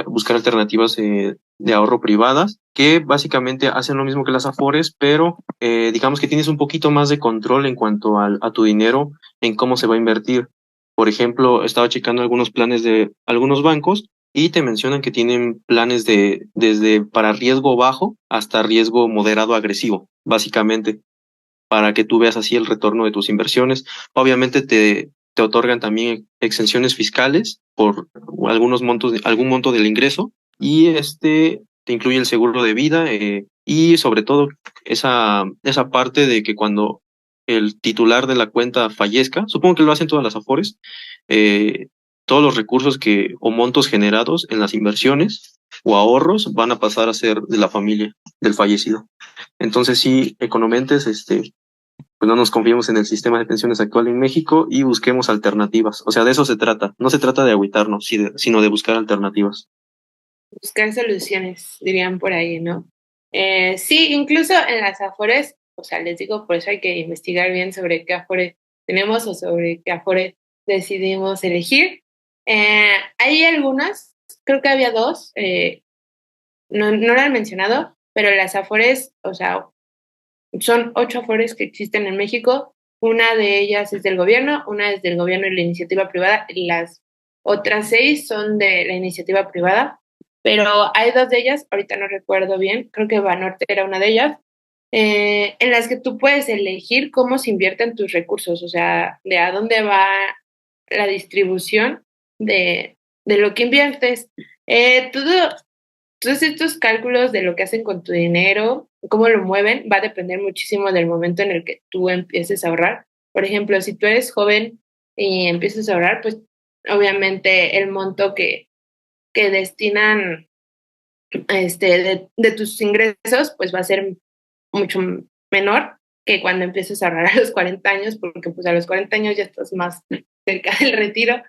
buscar alternativas de ahorro privadas que básicamente hacen lo mismo que las Afores, pero digamos que tienes un poquito más de control en cuanto a tu dinero, en cómo se va a invertir. Por ejemplo, estaba checando algunos planes de algunos bancos y te mencionan que tienen planes desde para riesgo bajo hasta riesgo moderado agresivo, básicamente, para que tú veas así el retorno de tus inversiones. Obviamente te otorgan también exenciones fiscales por algunos montos, algún monto del ingreso, y te incluye el seguro de vida, y sobre todo esa parte de que cuando el titular de la cuenta fallezca, supongo que lo hacen todas las Afores, todos los recursos o montos generados en las inversiones o ahorros van a pasar a ser de la familia del fallecido. Entonces sí, economentes, pues no nos confiemos en el sistema de pensiones actual en México y busquemos alternativas. O sea, de eso se trata. No se trata de agüitarnos, sino de buscar alternativas. Buscar soluciones, dirían por ahí, ¿no? Sí, incluso en las Afores, o sea, les digo, por eso hay que investigar bien sobre qué Afore tenemos o sobre qué Afore decidimos elegir. Hay algunas, creo que había dos, no lo han mencionado, pero las Afores, o sea, son 8 Afores que existen en México. Una de ellas es del gobierno, una es del gobierno y la iniciativa privada, y las otras 6 son de la iniciativa privada. Pero hay 2 de ellas, ahorita no recuerdo bien, creo que Banorte era una de ellas, en las que tú puedes elegir cómo se invierten tus recursos, o sea, de a dónde va la distribución de lo que inviertes. Todos estos cálculos de lo que hacen con tu dinero, cómo lo mueven, va a depender muchísimo del momento en el que tú empieces a ahorrar. Por ejemplo, si tú eres joven y empiezas a ahorrar, pues obviamente el monto que destinan de tus ingresos, pues va a ser mucho menor que cuando empieces a ahorrar a los 40 años, porque pues a los 40 años ya estás más cerca del retiro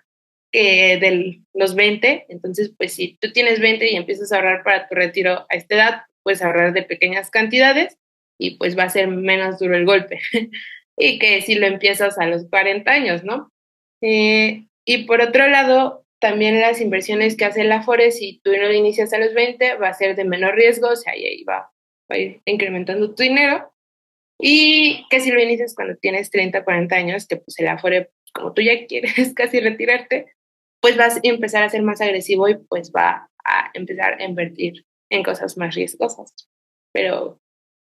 que de los 20. Entonces, pues si tú tienes 20 y empiezas a ahorrar para tu retiro a esta edad, puedes ahorrar de pequeñas cantidades y pues va a ser menos duro el golpe y que si lo empiezas a los 40 años, ¿no? Y por otro lado, también las inversiones que hace la Afore, si tú no lo inicias a los 20, va a ser de menor riesgo, o sea, ahí va a ir incrementando tu dinero. Y que si lo inicias cuando tienes 30, 40 años, que pues el Afore, como tú ya quieres casi retirarte, pues vas a empezar a ser más agresivo y pues va a empezar a invertir en cosas más riesgosas. Pero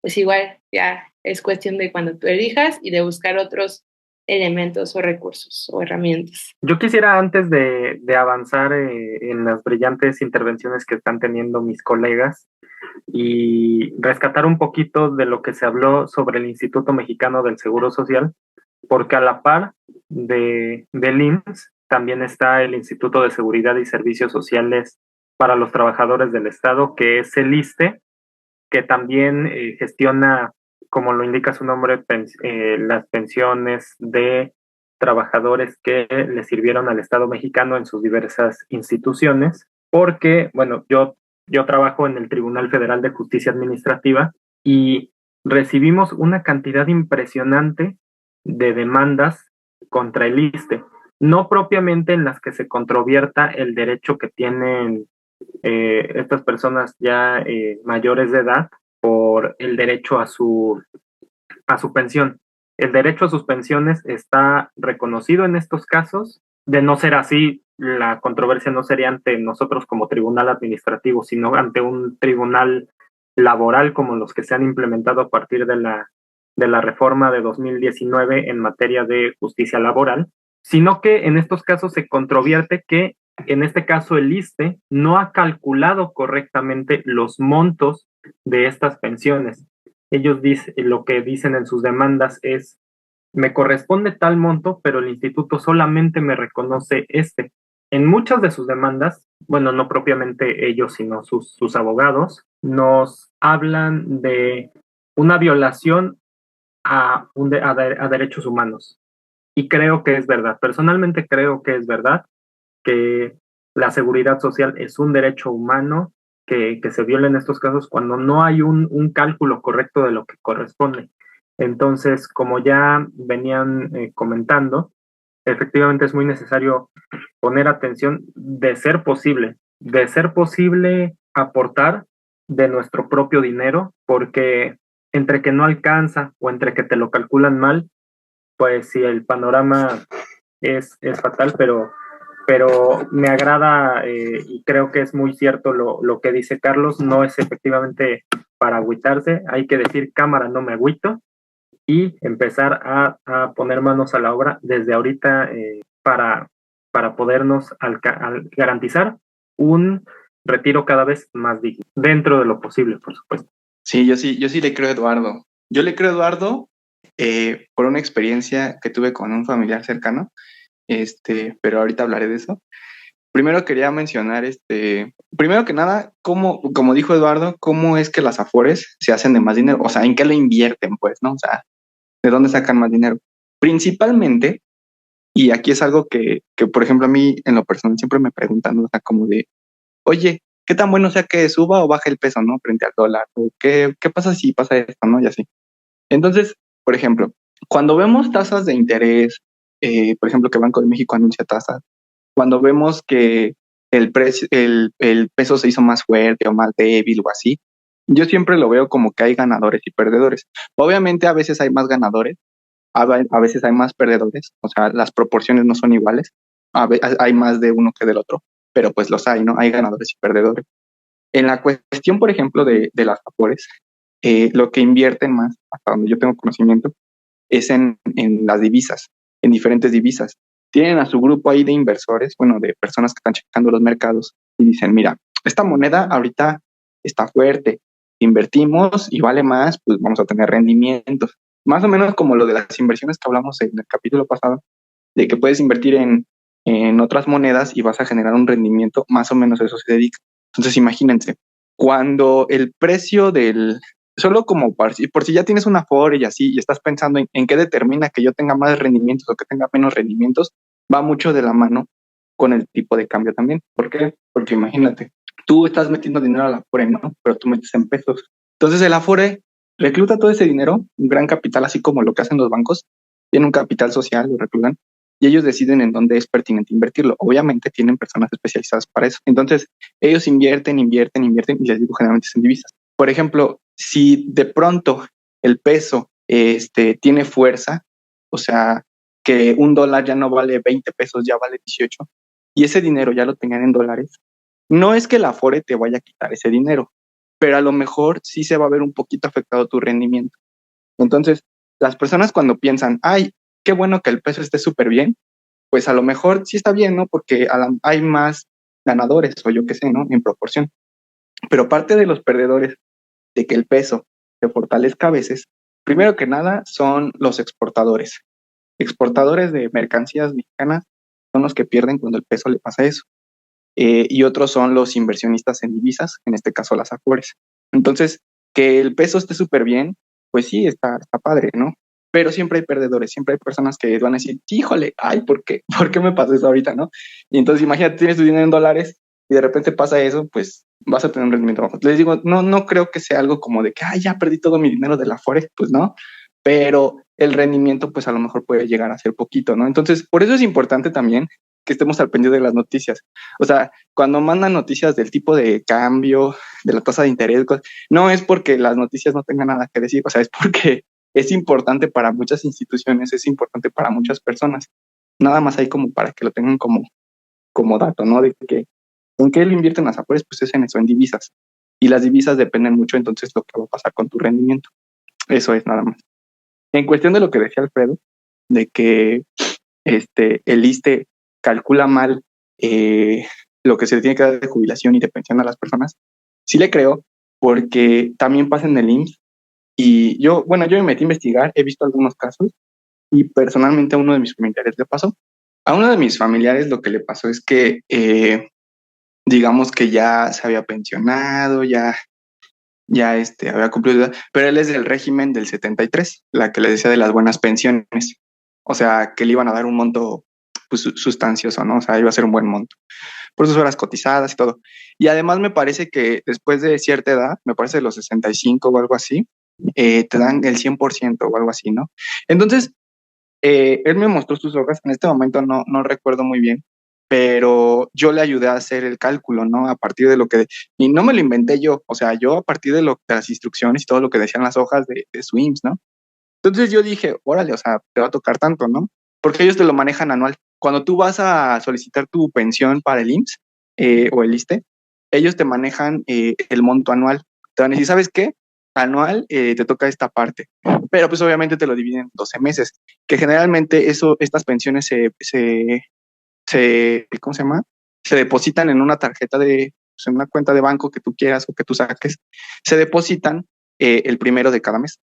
pues igual ya es cuestión de cuando tú elijas y de buscar otros elementos o recursos o herramientas. Yo quisiera, antes de avanzar en las brillantes intervenciones que están teniendo mis colegas, y rescatar un poquito de lo que se habló sobre el Instituto Mexicano del Seguro Social, porque a la par del IMSS también está el Instituto de Seguridad y Servicios Sociales para los Trabajadores del Estado, que es el ISSSTE, que también gestiona, como lo indica su nombre, las pensiones de trabajadores que le sirvieron al Estado mexicano en sus diversas instituciones, porque, bueno, yo trabajo en el Tribunal Federal de Justicia Administrativa y recibimos una cantidad impresionante de demandas contra el ISSSTE, no propiamente en las que se controvierta el derecho que tienen estas personas ya mayores de edad por el derecho a su pensión, el derecho a sus pensiones está reconocido en estos casos. De no ser así, la controversia no sería ante nosotros como tribunal administrativo, sino ante un tribunal laboral como los que se han implementado a partir de la reforma de 2019 en materia de justicia laboral, sino que en estos casos se controvierte que en este caso el ISSSTE no ha calculado correctamente los montos de estas pensiones. Ellos lo que dicen en sus demandas es: me corresponde tal monto, pero el instituto solamente me reconoce este. En muchas de sus demandas, bueno, no propiamente ellos, sino sus abogados, nos hablan de una violación a derechos humanos. Y creo que es verdad. Personalmente creo que es verdad que la seguridad social es un derecho humano que se viola en estos casos cuando no hay un cálculo correcto de lo que corresponde. Entonces, como ya venían comentando, efectivamente es muy necesario poner atención de ser posible aportar de nuestro propio dinero, porque entre que no alcanza o entre que te lo calculan mal, pues sí, el panorama es fatal, pero me agrada y creo que es muy cierto lo que dice Carlos. No es efectivamente para agüitarse, hay que decir: cámara, no me agüito, y empezar a poner manos a la obra desde ahorita para podernos garantizar un retiro cada vez más digno, dentro de lo posible, por supuesto. Sí, yo sí le creo a Eduardo. Yo le creo a Eduardo por una experiencia que tuve con un familiar cercano, pero ahorita hablaré de eso. Primero quería mencionar, primero que nada, como dijo Eduardo, cómo es que las afores se hacen de más dinero, o sea, en qué le invierten, pues, ¿no? O sea, ¿de dónde sacan más dinero? Principalmente, y aquí es algo que por ejemplo, a mí en lo personal siempre me preguntan, ¿no? O sea, como de, oye, ¿qué tan bueno sea que suba o baje el peso, ¿no? Frente al dólar, o qué pasa si pasa esto, ¿no? Y así. Entonces, por ejemplo, cuando vemos tasas de interés, por ejemplo, que Banco de México anuncia tasas, cuando vemos que el peso se hizo más fuerte o más débil o así, yo siempre lo veo como que hay ganadores y perdedores. Obviamente a veces hay más ganadores, a veces hay más perdedores, o sea, las proporciones no son iguales, hay más de uno que del otro, pero pues los hay, ¿no? Hay ganadores y perdedores. En la cuestión, por ejemplo, de las afores, lo que invierten más, hasta donde yo tengo conocimiento, es en las divisas, en diferentes divisas. Tienen a su grupo ahí de inversores, bueno, de personas que están checando los mercados y dicen: mira, esta moneda ahorita está fuerte, invertimos y vale más, pues vamos a tener rendimientos. Más o menos como lo de las inversiones que hablamos en el capítulo pasado, de que puedes invertir en otras monedas y vas a generar un rendimiento, más o menos eso se dedica. Entonces imagínense, cuando el precio solo como por si ya tienes una Afore y así, y estás pensando en qué determina que yo tenga más rendimientos o que tenga menos rendimientos, va mucho de la mano con el tipo de cambio también. ¿Por qué? Porque imagínate, tú estás metiendo dinero a la Afore, ¿no? Pero tú metes en pesos. Entonces el Afore recluta todo ese dinero, un gran capital, así como lo que hacen los bancos, tienen un capital social, lo reclutan, y ellos deciden en dónde es pertinente invertirlo. Obviamente tienen personas especializadas para eso. Entonces ellos invierten, y les digo, generalmente es en divisas. Por ejemplo, si de pronto el peso tiene fuerza, o sea, que un dólar ya no vale 20 pesos, ya vale 18, y ese dinero ya lo tenían en dólares, no es que la Afore te vaya a quitar ese dinero, pero a lo mejor sí se va a ver un poquito afectado tu rendimiento. Entonces, las personas cuando piensan: ay, qué bueno que el peso esté súper bien, pues a lo mejor sí está bien, ¿no? Porque hay más ganadores, o yo qué sé, ¿no? En proporción. Pero parte de los perdedores de que el peso se fortalezca a veces, primero que nada, son los exportadores. Exportadores de mercancías mexicanas son los que pierden cuando el peso le pasa eso. Y otros son los inversionistas en divisas, en este caso las Afores. Entonces, que el peso esté súper bien, pues sí, está padre, ¿no? Pero siempre hay perdedores, siempre hay personas que van a decir: híjole, ay, ¿por qué me pasó eso ahorita, no? Y entonces imagínate, tienes tu dinero en dólares y de repente pasa eso, pues vas a tener un rendimiento bajo. Les digo, no creo que sea algo como de que, ay, ya perdí todo mi dinero de la Afore, pues no, pero el rendimiento pues a lo mejor puede llegar a ser poquito, ¿no? Entonces, por eso es importante también que estemos al pendiente de las noticias. O sea, cuando mandan noticias del tipo de cambio, de la tasa de interés, no es porque las noticias no tengan nada que decir, o sea, es porque es importante para muchas instituciones, es importante para muchas personas. Nada más hay como para que lo tengan como dato, ¿no? De que ¿en qué le invierten las Afores? Pues es en eso, en divisas. Y las divisas dependen mucho, entonces, lo que va a pasar con tu rendimiento. Eso es nada más. En cuestión de lo que decía Alfredo, de que el ISSSTE calcula mal lo que se le tiene que dar de jubilación y de pensión a las personas, sí le creo, porque también pasa en el IMSS. Y yo me metí a investigar, he visto algunos casos, y personalmente a uno de mis familiares le pasó. A uno de mis familiares lo que le pasó es que, digamos que ya se había pensionado, ya había cumplido edad, pero él es del régimen del 73, la que le decía de las buenas pensiones. O sea, que le iban a dar un monto pues, sustancioso, ¿no? O sea, iba a ser un buen monto. Por sus horas cotizadas y todo. Y además me parece que después de cierta edad, me parece de los 65 o algo así, te dan el 100% o algo así, ¿no? Entonces, él me mostró sus hojas, en este momento no recuerdo muy bien, pero yo le ayudé a hacer el cálculo, ¿no? A partir de lo que, y no me lo inventé yo, o sea, yo a partir de las instrucciones y todo lo que decían las hojas de su IMSS, ¿no? Entonces yo dije, órale, o sea, te va a tocar tanto, ¿no? Porque ellos te lo manejan anual. Cuando tú vas a solicitar tu pensión para el IMSS o el ISSSTE, ellos te manejan el monto anual. Te van a decir, ¿sabes qué? Anual te toca esta parte. Pero pues obviamente te lo dividen en 12 meses, que generalmente estas pensiones ¿cómo se llama? Se depositan en una tarjeta pues, en una cuenta de banco que tú quieras o que tú saques. Se depositan el primero de cada mes,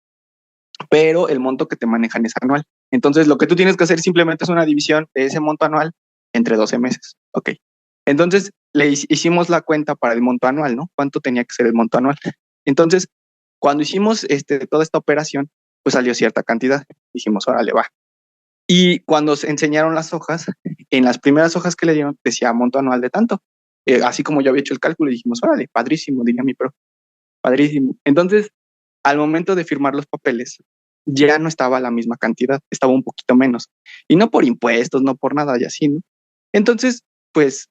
pero el monto que te manejan es anual. Entonces, lo que tú tienes que hacer simplemente es una división de ese monto anual entre 12 meses. Ok. Entonces, hicimos la cuenta para el monto anual, ¿no? ¿Cuánto tenía que ser el monto anual? Entonces, cuando hicimos toda esta operación, pues salió cierta cantidad. Dijimos, órale, va. Y cuando se enseñaron las hojas, en las primeras hojas que le dieron, decía monto anual de tanto. Así como yo había hecho el cálculo, dijimos, órale, padrísimo, diría mi profe. Padrísimo. Entonces, al momento de firmar los papeles, ya no estaba la misma cantidad, estaba un poquito menos. Y no por impuestos, no por nada y así, ¿no? Entonces, pues,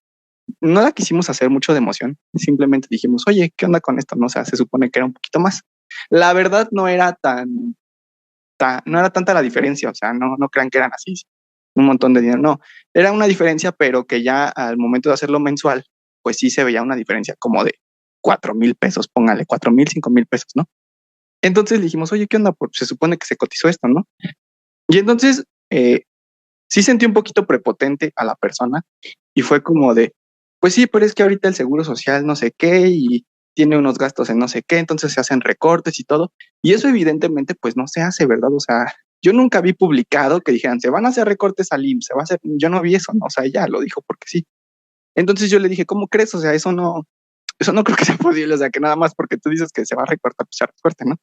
no la quisimos hacer mucho de emoción, simplemente dijimos, oye, ¿qué onda con esto? No, o sea, se supone que era un poquito más. La verdad no era no era tanta la diferencia, o sea, no crean que eran así, un montón de dinero, no. Era una diferencia, pero que ya al momento de hacerlo mensual, pues sí se veía una diferencia como de 4,000 pesos, póngale, 4,000, 5,000 pesos, ¿no? Entonces le dijimos, oye, ¿qué onda? Pues se supone que se cotizó esto, ¿no? Y entonces sí sentí un poquito prepotente a la persona y fue como de, pues sí, pero es que ahorita el seguro social no sé qué y tiene unos gastos en no sé qué, entonces se hacen recortes y todo. Y eso evidentemente pues no se hace, ¿verdad? O sea, yo nunca vi publicado que dijeran, se van a hacer recortes al IMSS, se va a hacer, yo no vi eso, ¿no? O sea, ella lo dijo porque sí. Entonces yo le dije, ¿cómo crees? O sea, eso no creo que sea posible, o sea, que nada más porque tú dices que se va a recortar, pues se recorte, ¿no?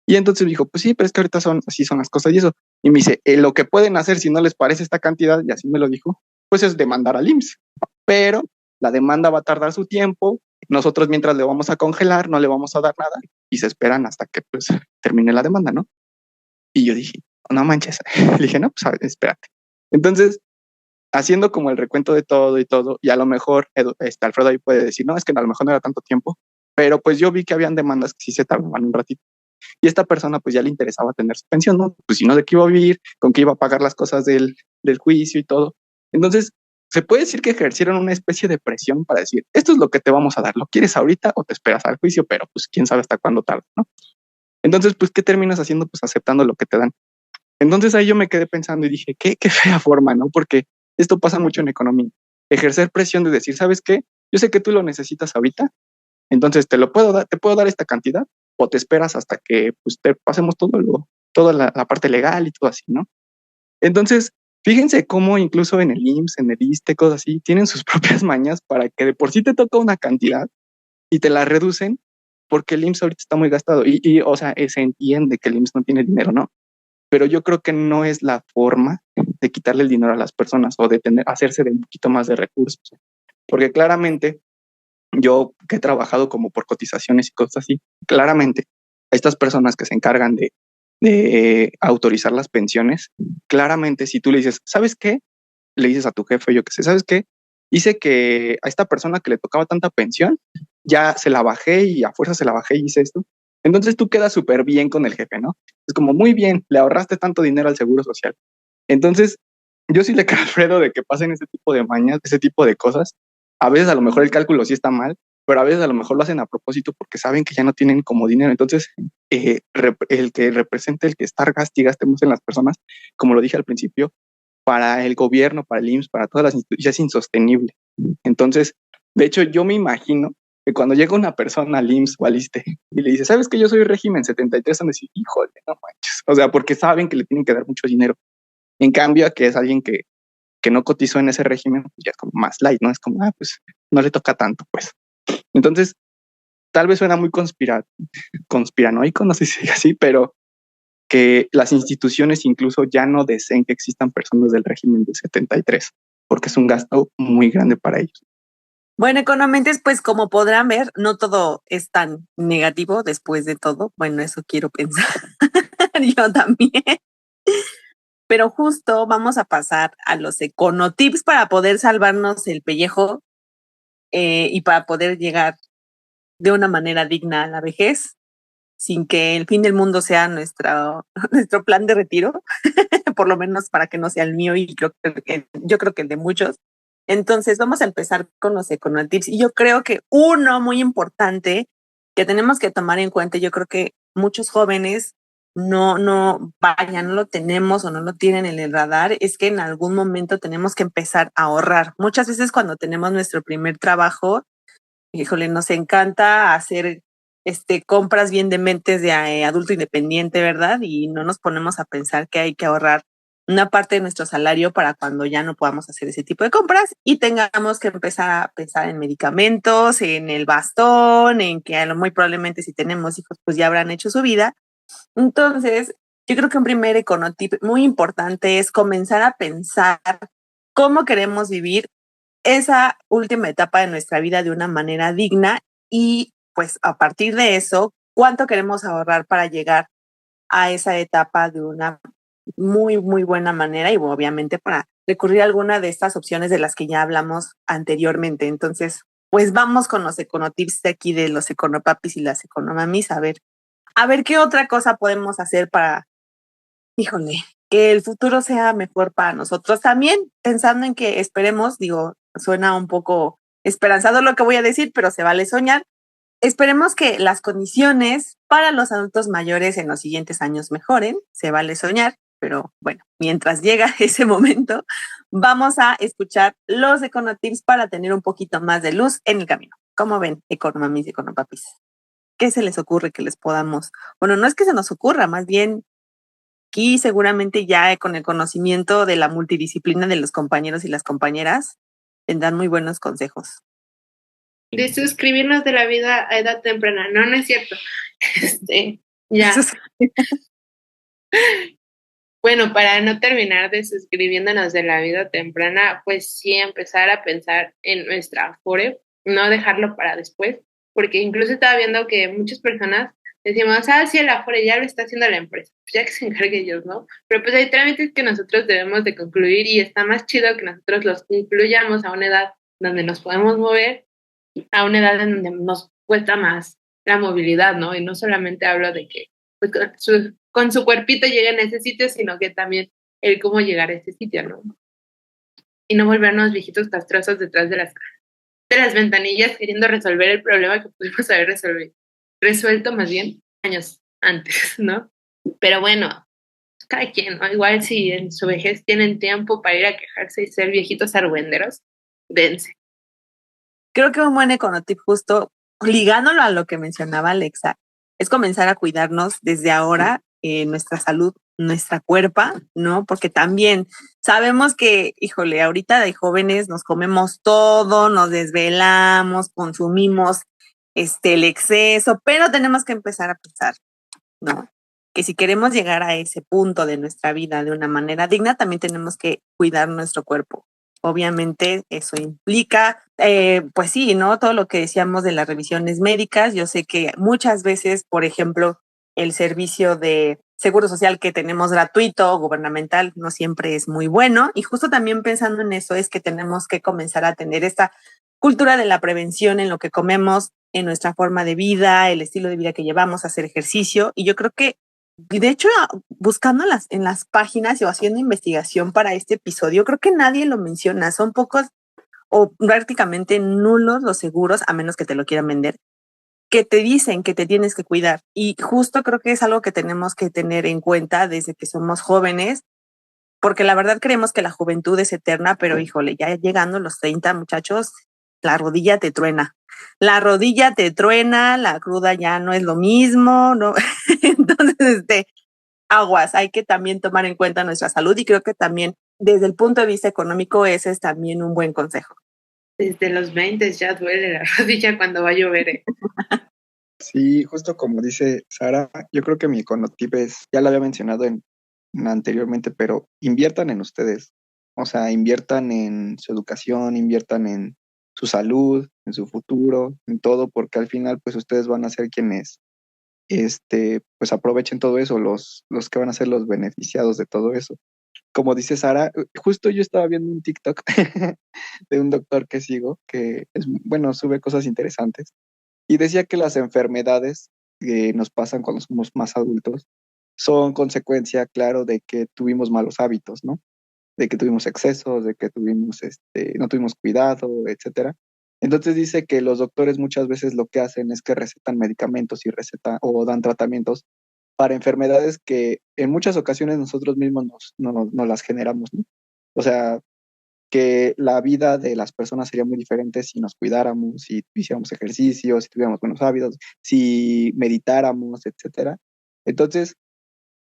Y entonces me dijo, pues sí, pero es que ahorita así son las cosas y eso. Y me dice, lo que pueden hacer si no les parece esta cantidad, y así me lo dijo, pues es demandar al IMSS. Pero la demanda va a tardar su tiempo, nosotros mientras le vamos a congelar, no le vamos a dar nada, y se esperan hasta que pues termine la demanda, ¿no? Y yo dije, no manches. Le dije, no, pues espérate. Entonces, haciendo como el recuento de todo y a lo mejor Alfredo ahí puede decir, no, es que a lo mejor no era tanto tiempo, pero pues yo vi que habían demandas que sí se tardaban un ratito. Y esta persona pues ya le interesaba tener su pensión, ¿no? Pues si no, ¿de qué iba a vivir? ¿Con qué iba a pagar las cosas del juicio y todo? Entonces, se puede decir que ejercieron una especie de presión para decir, esto es lo que te vamos a dar, ¿lo quieres ahorita o te esperas al juicio? Pero pues quién sabe hasta cuándo tarda, ¿no? Entonces, pues, ¿qué terminas haciendo? Pues aceptando lo que te dan. Entonces ahí yo me quedé pensando y dije, qué fea forma, ¿no? Porque esto pasa mucho en economía. Ejercer presión de decir, ¿sabes qué? Yo sé que tú lo necesitas ahorita, entonces te puedo dar esta cantidad, o te esperas hasta que pues, te pasemos toda la parte legal y todo así, ¿no? Entonces, fíjense cómo incluso en el IMSS, en el ISSSTE, cosas así, tienen sus propias mañas para que de por sí te toca una cantidad y te la reducen porque el IMSS ahorita está muy gastado. O sea, se entiende que el IMSS no tiene dinero, ¿no? Pero yo creo que no es la forma de quitarle el dinero a las personas o de hacerse de un poquito más de recursos. Porque claramente, yo que he trabajado como por cotizaciones y cosas así, claramente, a estas personas que se encargan de autorizar las pensiones, claramente si tú le dices, ¿sabes qué? Le dices a tu jefe, yo qué sé, ¿sabes qué? Hice que a esta persona que le tocaba tanta pensión, ya se la bajé y a fuerza se la bajé y hice esto. Entonces tú quedas súper bien con el jefe, ¿no? Es como, muy bien, le ahorraste tanto dinero al seguro social. Entonces, yo sí le creo a Alfredo de que pasen ese tipo de mañas, ese tipo de cosas. A veces a lo mejor el cálculo sí está mal, pero a veces a lo mejor lo hacen a propósito porque saben que ya no tienen como dinero. Entonces, el que represente, el que estar gastemos en las personas, como lo dije al principio, para el gobierno, para el IMSS, para todas las instituciones, es insostenible. Entonces, de hecho, yo me imagino que cuando llega una persona al IMSS o al ISSSTE y le dice, ¿sabes que yo soy régimen 73? Van a decir, híjole, no manches. O sea, porque saben que le tienen que dar mucho dinero. En cambio, que es alguien que no cotizó en ese régimen, pues ya es como más light, ¿no? Es como, pues no le toca tanto, pues. Entonces, tal vez suena muy conspiranoico, no sé si es así, pero que las instituciones incluso ya no deseen que existan personas del régimen de 73, porque es un gasto muy grande para ellos. Bueno, económicamente, pues como podrán ver, no todo es tan negativo después de todo. Bueno, eso quiero pensar. Yo también. Pero justo vamos a pasar a los econotips para poder salvarnos el pellejo y para poder llegar de una manera digna a la vejez, sin que el fin del mundo sea nuestro plan de retiro, por lo menos para que no sea el mío y yo creo que el de muchos. Entonces vamos a empezar con los econotips y yo creo que uno muy importante que tenemos que tomar en cuenta, yo creo que muchos jóvenes no lo tenemos o no lo tienen en el radar, es que en algún momento tenemos que empezar a ahorrar. Muchas veces cuando tenemos nuestro primer trabajo, híjole, nos encanta hacer compras bien dementes de adulto independiente, ¿verdad? Y no nos ponemos a pensar que hay que ahorrar una parte de nuestro salario para cuando ya no podamos hacer ese tipo de compras y tengamos que empezar a pensar en medicamentos, en el bastón, en que muy probablemente si tenemos hijos pues ya habrán hecho su vida. Entonces, yo creo que un primer econotip muy importante es comenzar a pensar cómo queremos vivir esa última etapa de nuestra vida de una manera digna y pues a partir de eso, cuánto queremos ahorrar para llegar a esa etapa de una muy, muy buena manera y obviamente para recurrir a alguna de estas opciones de las que ya hablamos anteriormente. Entonces, pues vamos con los econotips de aquí de los econopapis y las economamis a ver qué otra cosa podemos hacer para, híjole, que el futuro sea mejor para nosotros. También pensando en que esperemos, digo, suena un poco esperanzado lo que voy a decir, pero se vale soñar. Esperemos que las condiciones para los adultos mayores en los siguientes años mejoren, se vale soñar, pero bueno, mientras llega ese momento, vamos a escuchar los econotips para tener un poquito más de luz en el camino. ¿Cómo ven, economamis y econopapis? ¿Qué se les ocurre que les podamos? Bueno, no es que se nos ocurra, más bien aquí seguramente ya con el conocimiento de la multidisciplina de los compañeros y las compañeras, tendrán muy buenos consejos. De suscribirnos de la vida a edad temprana. No, no es cierto. Ya. Bueno, para no terminar de suscribiéndonos de la vida temprana, pues sí empezar a pensar en nuestra Afore, no dejarlo para después, porque incluso estaba viendo que muchas personas decimos, sí, el Afore ya lo está haciendo la empresa, pues ya que se encargue ellos, ¿no? Pero pues hay trámites que nosotros debemos de concluir y está más chido que nosotros los incluyamos a una edad donde nos podemos mover, a una edad en donde nos cuesta más la movilidad, ¿no? Y no solamente hablo de que pues, con su cuerpito lleguen a ese sitio, sino que también el cómo llegar a ese sitio, ¿no? Y no volvernos viejitos castrosos detrás de las ventanillas queriendo resolver el problema que pudimos haber resuelto más bien años antes, ¿no? Pero bueno, cada quien, ¿no? Igual si en su vejez tienen tiempo para ir a quejarse y ser viejitos argüenderos, dense. Creo que un buen econotip justo, ligándolo a lo que mencionaba Alexa, es comenzar a cuidarnos desde ahora, nuestra salud, nuestra cuerpa, ¿no? Porque también sabemos que, híjole, ahorita de jóvenes nos comemos todo, nos desvelamos, consumimos el exceso, pero tenemos que empezar a pensar, ¿no? Que si queremos llegar a ese punto de nuestra vida de una manera digna, también tenemos que cuidar nuestro cuerpo. Obviamente eso implica, pues sí, ¿no? Todo lo que decíamos de las revisiones médicas. Yo sé que muchas veces, por ejemplo, el servicio de seguro social que tenemos gratuito, gubernamental, no siempre es muy bueno. Y justo también pensando en eso es que tenemos que comenzar a tener esta cultura de la prevención en lo que comemos, en nuestra forma de vida, el estilo de vida que llevamos, hacer ejercicio. Y yo creo que, de hecho, buscando en las páginas o haciendo investigación para este episodio, creo que nadie lo menciona. Son pocos o prácticamente nulos los seguros, a menos que te lo quieran vender, que te dicen que te tienes que cuidar. Y justo creo que es algo que tenemos que tener en cuenta desde que somos jóvenes, porque la verdad creemos que la juventud es eterna, pero híjole, ya llegando a los 30, muchachos, la rodilla te truena. La rodilla te truena, la cruda ya no es lo mismo, ¿no? Entonces, aguas, hay que también tomar en cuenta nuestra salud y creo que también desde el punto de vista económico ese es también un buen consejo. Desde los 20 ya duele la rodilla cuando va a llover. Sí, justo como dice Sara, yo creo que mi econotip es, ya lo había mencionado anteriormente, pero inviertan en ustedes. O sea, inviertan en su educación, inviertan en su salud, en su futuro, en todo, porque al final, pues ustedes van a ser quienes, pues aprovechen todo eso, los que van a ser los beneficiados de todo eso. Como dice Sara, justo yo estaba viendo un TikTok de un doctor que sigo, que es, bueno, sube cosas interesantes, y decía que las enfermedades que nos pasan cuando somos más adultos son consecuencia, claro, de que tuvimos malos hábitos, ¿no? De que tuvimos excesos, de que no tuvimos cuidado, etcétera. Entonces dice que los doctores muchas veces lo que hacen es que recetan medicamentos o dan tratamientos para enfermedades que en muchas ocasiones nosotros mismos nos las generamos, ¿no? O sea, que la vida de las personas sería muy diferente si nos cuidáramos, si hiciéramos ejercicio, si tuviéramos buenos hábitos, si meditáramos, etcétera. Entonces,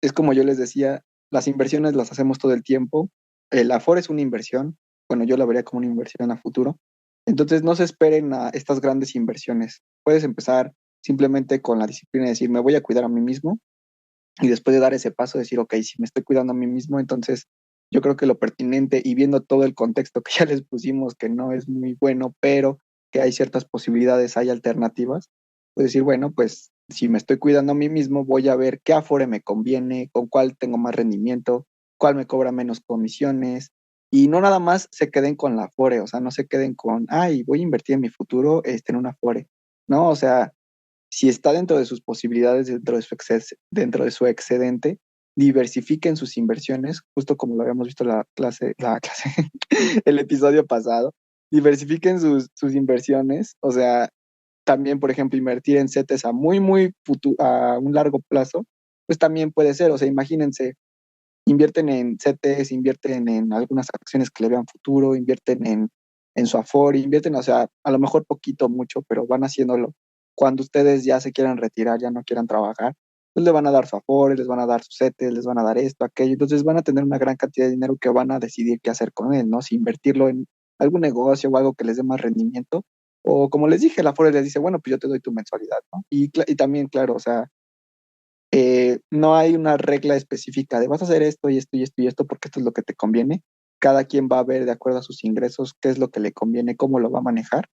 es como yo les decía, las inversiones las hacemos todo el tiempo. El Afore es una inversión, bueno, yo la vería como una inversión a futuro. Entonces, no se esperen a estas grandes inversiones. Puedes empezar simplemente con la disciplina de decir, me voy a cuidar a mí mismo, y después de dar ese paso, decir, ok, si me estoy cuidando a mí mismo, entonces yo creo que lo pertinente y viendo todo el contexto que ya les pusimos, que no es muy bueno, pero que hay ciertas posibilidades, hay alternativas, pues decir, bueno, pues si me estoy cuidando a mí mismo, voy a ver qué Afore me conviene, con cuál tengo más rendimiento, cuál me cobra menos comisiones, y no nada más se queden con la Afore, o sea, no se queden con, ay, voy a invertir en mi futuro en una Afore, ¿no? O sea, si está dentro de sus posibilidades, dentro de su excedente, diversifiquen sus inversiones, justo como lo habíamos visto el episodio pasado, diversifiquen sus inversiones, o sea, también, por ejemplo, invertir en CETES a a un largo plazo, pues también puede ser, o sea, imagínense, invierten en CETES, invierten en algunas acciones que le vean futuro, invierten en su Afore, invierten, o sea, a lo mejor poquito, mucho, pero van haciéndolo. Cuando ustedes ya se quieran retirar, ya no quieran trabajar, pues le van a dar su Afore, les van a dar sus CETES, les van a dar esto, aquello, entonces van a tener una gran cantidad de dinero que van a decidir qué hacer con él, ¿no? Si invertirlo en algún negocio o algo que les dé más rendimiento, o como les dije, la Afore les dice, bueno, pues yo te doy tu mensualidad, ¿no? Y también, claro, o sea, no hay una regla específica de vas a hacer esto y esto y esto y esto porque esto es lo que te conviene. Cada quien va a ver de acuerdo a sus ingresos qué es lo que le conviene, cómo lo va a manejar.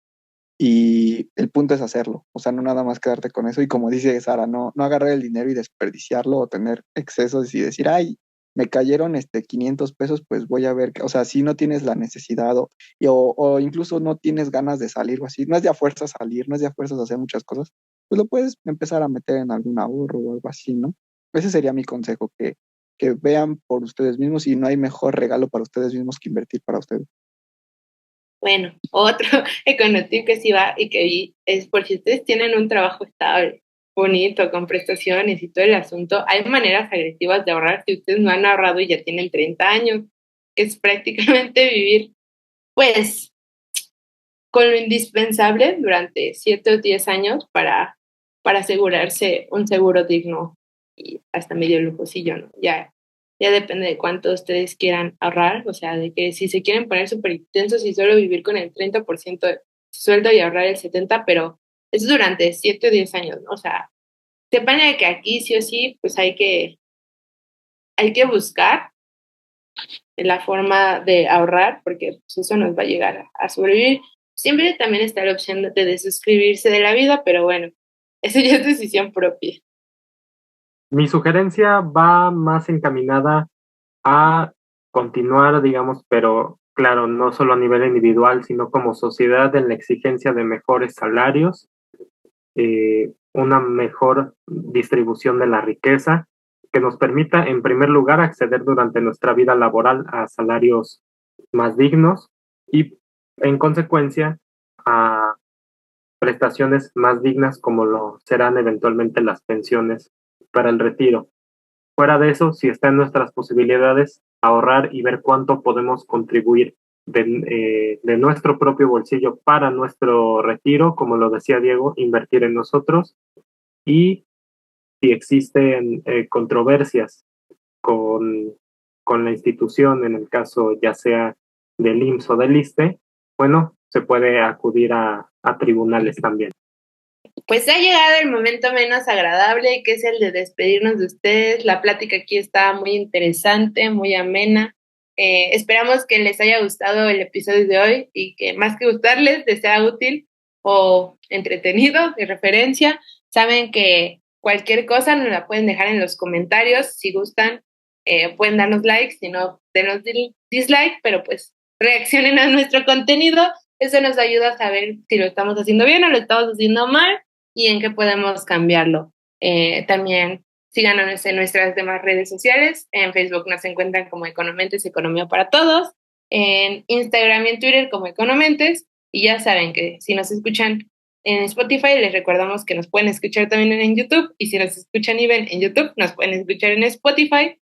Y el punto es hacerlo, o sea, no nada más quedarte con eso. Y como dice Sara, no agarrar el dinero y desperdiciarlo o tener excesos y decir, ay, me cayeron 500 pesos, pues voy a ver, o sea, si no tienes la necesidad o incluso no tienes ganas de salir o así, no es de a fuerza salir, no es de a fuerzas hacer muchas cosas, pues lo puedes empezar a meter en algún ahorro o algo así, ¿no? Ese sería mi consejo, que vean por ustedes mismos y no hay mejor regalo para ustedes mismos que invertir para ustedes. Bueno, otro econotip que sí va y que vi es por si ustedes tienen un trabajo estable, bonito, con prestaciones y todo el asunto, hay maneras agresivas de ahorrar si ustedes no han ahorrado y ya tienen 30 años, que es prácticamente vivir, pues, con lo indispensable durante 7 o 10 años para asegurarse un seguro digno y hasta medio lujosillo, ¿no? Ya depende de cuánto ustedes quieran ahorrar, o sea, de que si se quieren poner súper intensos y solo vivir con el 30% de sueldo y ahorrar el 70%, pero es durante 7 o 10 años, ¿no? O sea, sepan que aquí sí o sí, pues hay que buscar la forma de ahorrar, porque pues, eso nos va a llegar a sobrevivir. Siempre también está la opción de desuscribirse de la vida, pero bueno, eso ya es decisión propia. Mi sugerencia va más encaminada a continuar, digamos, pero claro, no solo a nivel individual, sino como sociedad en la exigencia de mejores salarios una mejor distribución de la riqueza, que nos permita, en primer lugar, acceder durante nuestra vida laboral a salarios más dignos y, en consecuencia, a prestaciones más dignas como lo serán eventualmente las pensiones para el retiro. Fuera de eso, si está en nuestras posibilidades, ahorrar y ver cuánto podemos contribuir de nuestro propio bolsillo para nuestro retiro, como lo decía Diego, invertir en nosotros. Y si existen controversias con la institución, en el caso ya sea del IMSS o del ISSSTE, bueno, se puede acudir a tribunales también. Pues ha llegado el momento menos agradable, que es el de despedirnos de ustedes. La plática aquí está muy interesante, muy amena. Esperamos que les haya gustado el episodio de hoy y que más que gustarles, les sea útil o entretenido, de referencia. Saben que cualquier cosa nos la pueden dejar en los comentarios. Si gustan, pueden darnos like, si no, denos dislike, pero pues reaccionen a nuestro contenido. Eso nos ayuda a saber si lo estamos haciendo bien o lo estamos haciendo mal y en qué podemos cambiarlo. También síganos en nuestras demás redes sociales. En Facebook nos encuentran como Economentes, Economía para Todos. En Instagram y en Twitter como Economentes. Y ya saben que si nos escuchan en Spotify, les recordamos que nos pueden escuchar también en YouTube. Y si nos escuchan y ven en YouTube, nos pueden escuchar en Spotify.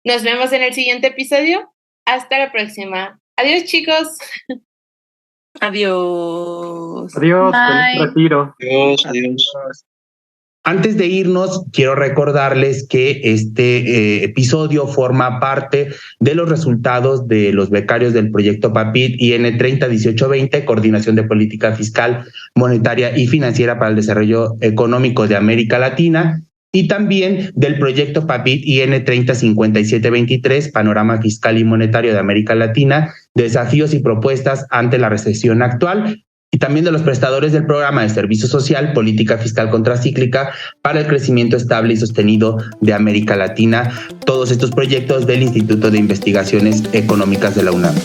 Nos vemos en el siguiente episodio. Hasta la próxima. Adiós, chicos. Adiós. Adiós, feliz retiro. Adiós. Antes de irnos, quiero recordarles que este episodio forma parte de los resultados de los becarios del proyecto PAPIT IN 301820, Coordinación de Política Fiscal, Monetaria y Financiera para el Desarrollo Económico de América Latina, y también del proyecto PAPIT IN 305723, Panorama Fiscal y Monetario de América Latina, Desafíos y Propuestas ante la Recesión Actual, y también de los prestadores del Programa de Servicio Social, Política Fiscal Contracíclica para el Crecimiento Estable y Sostenido de América Latina, todos estos proyectos del Instituto de Investigaciones Económicas de la UNAM.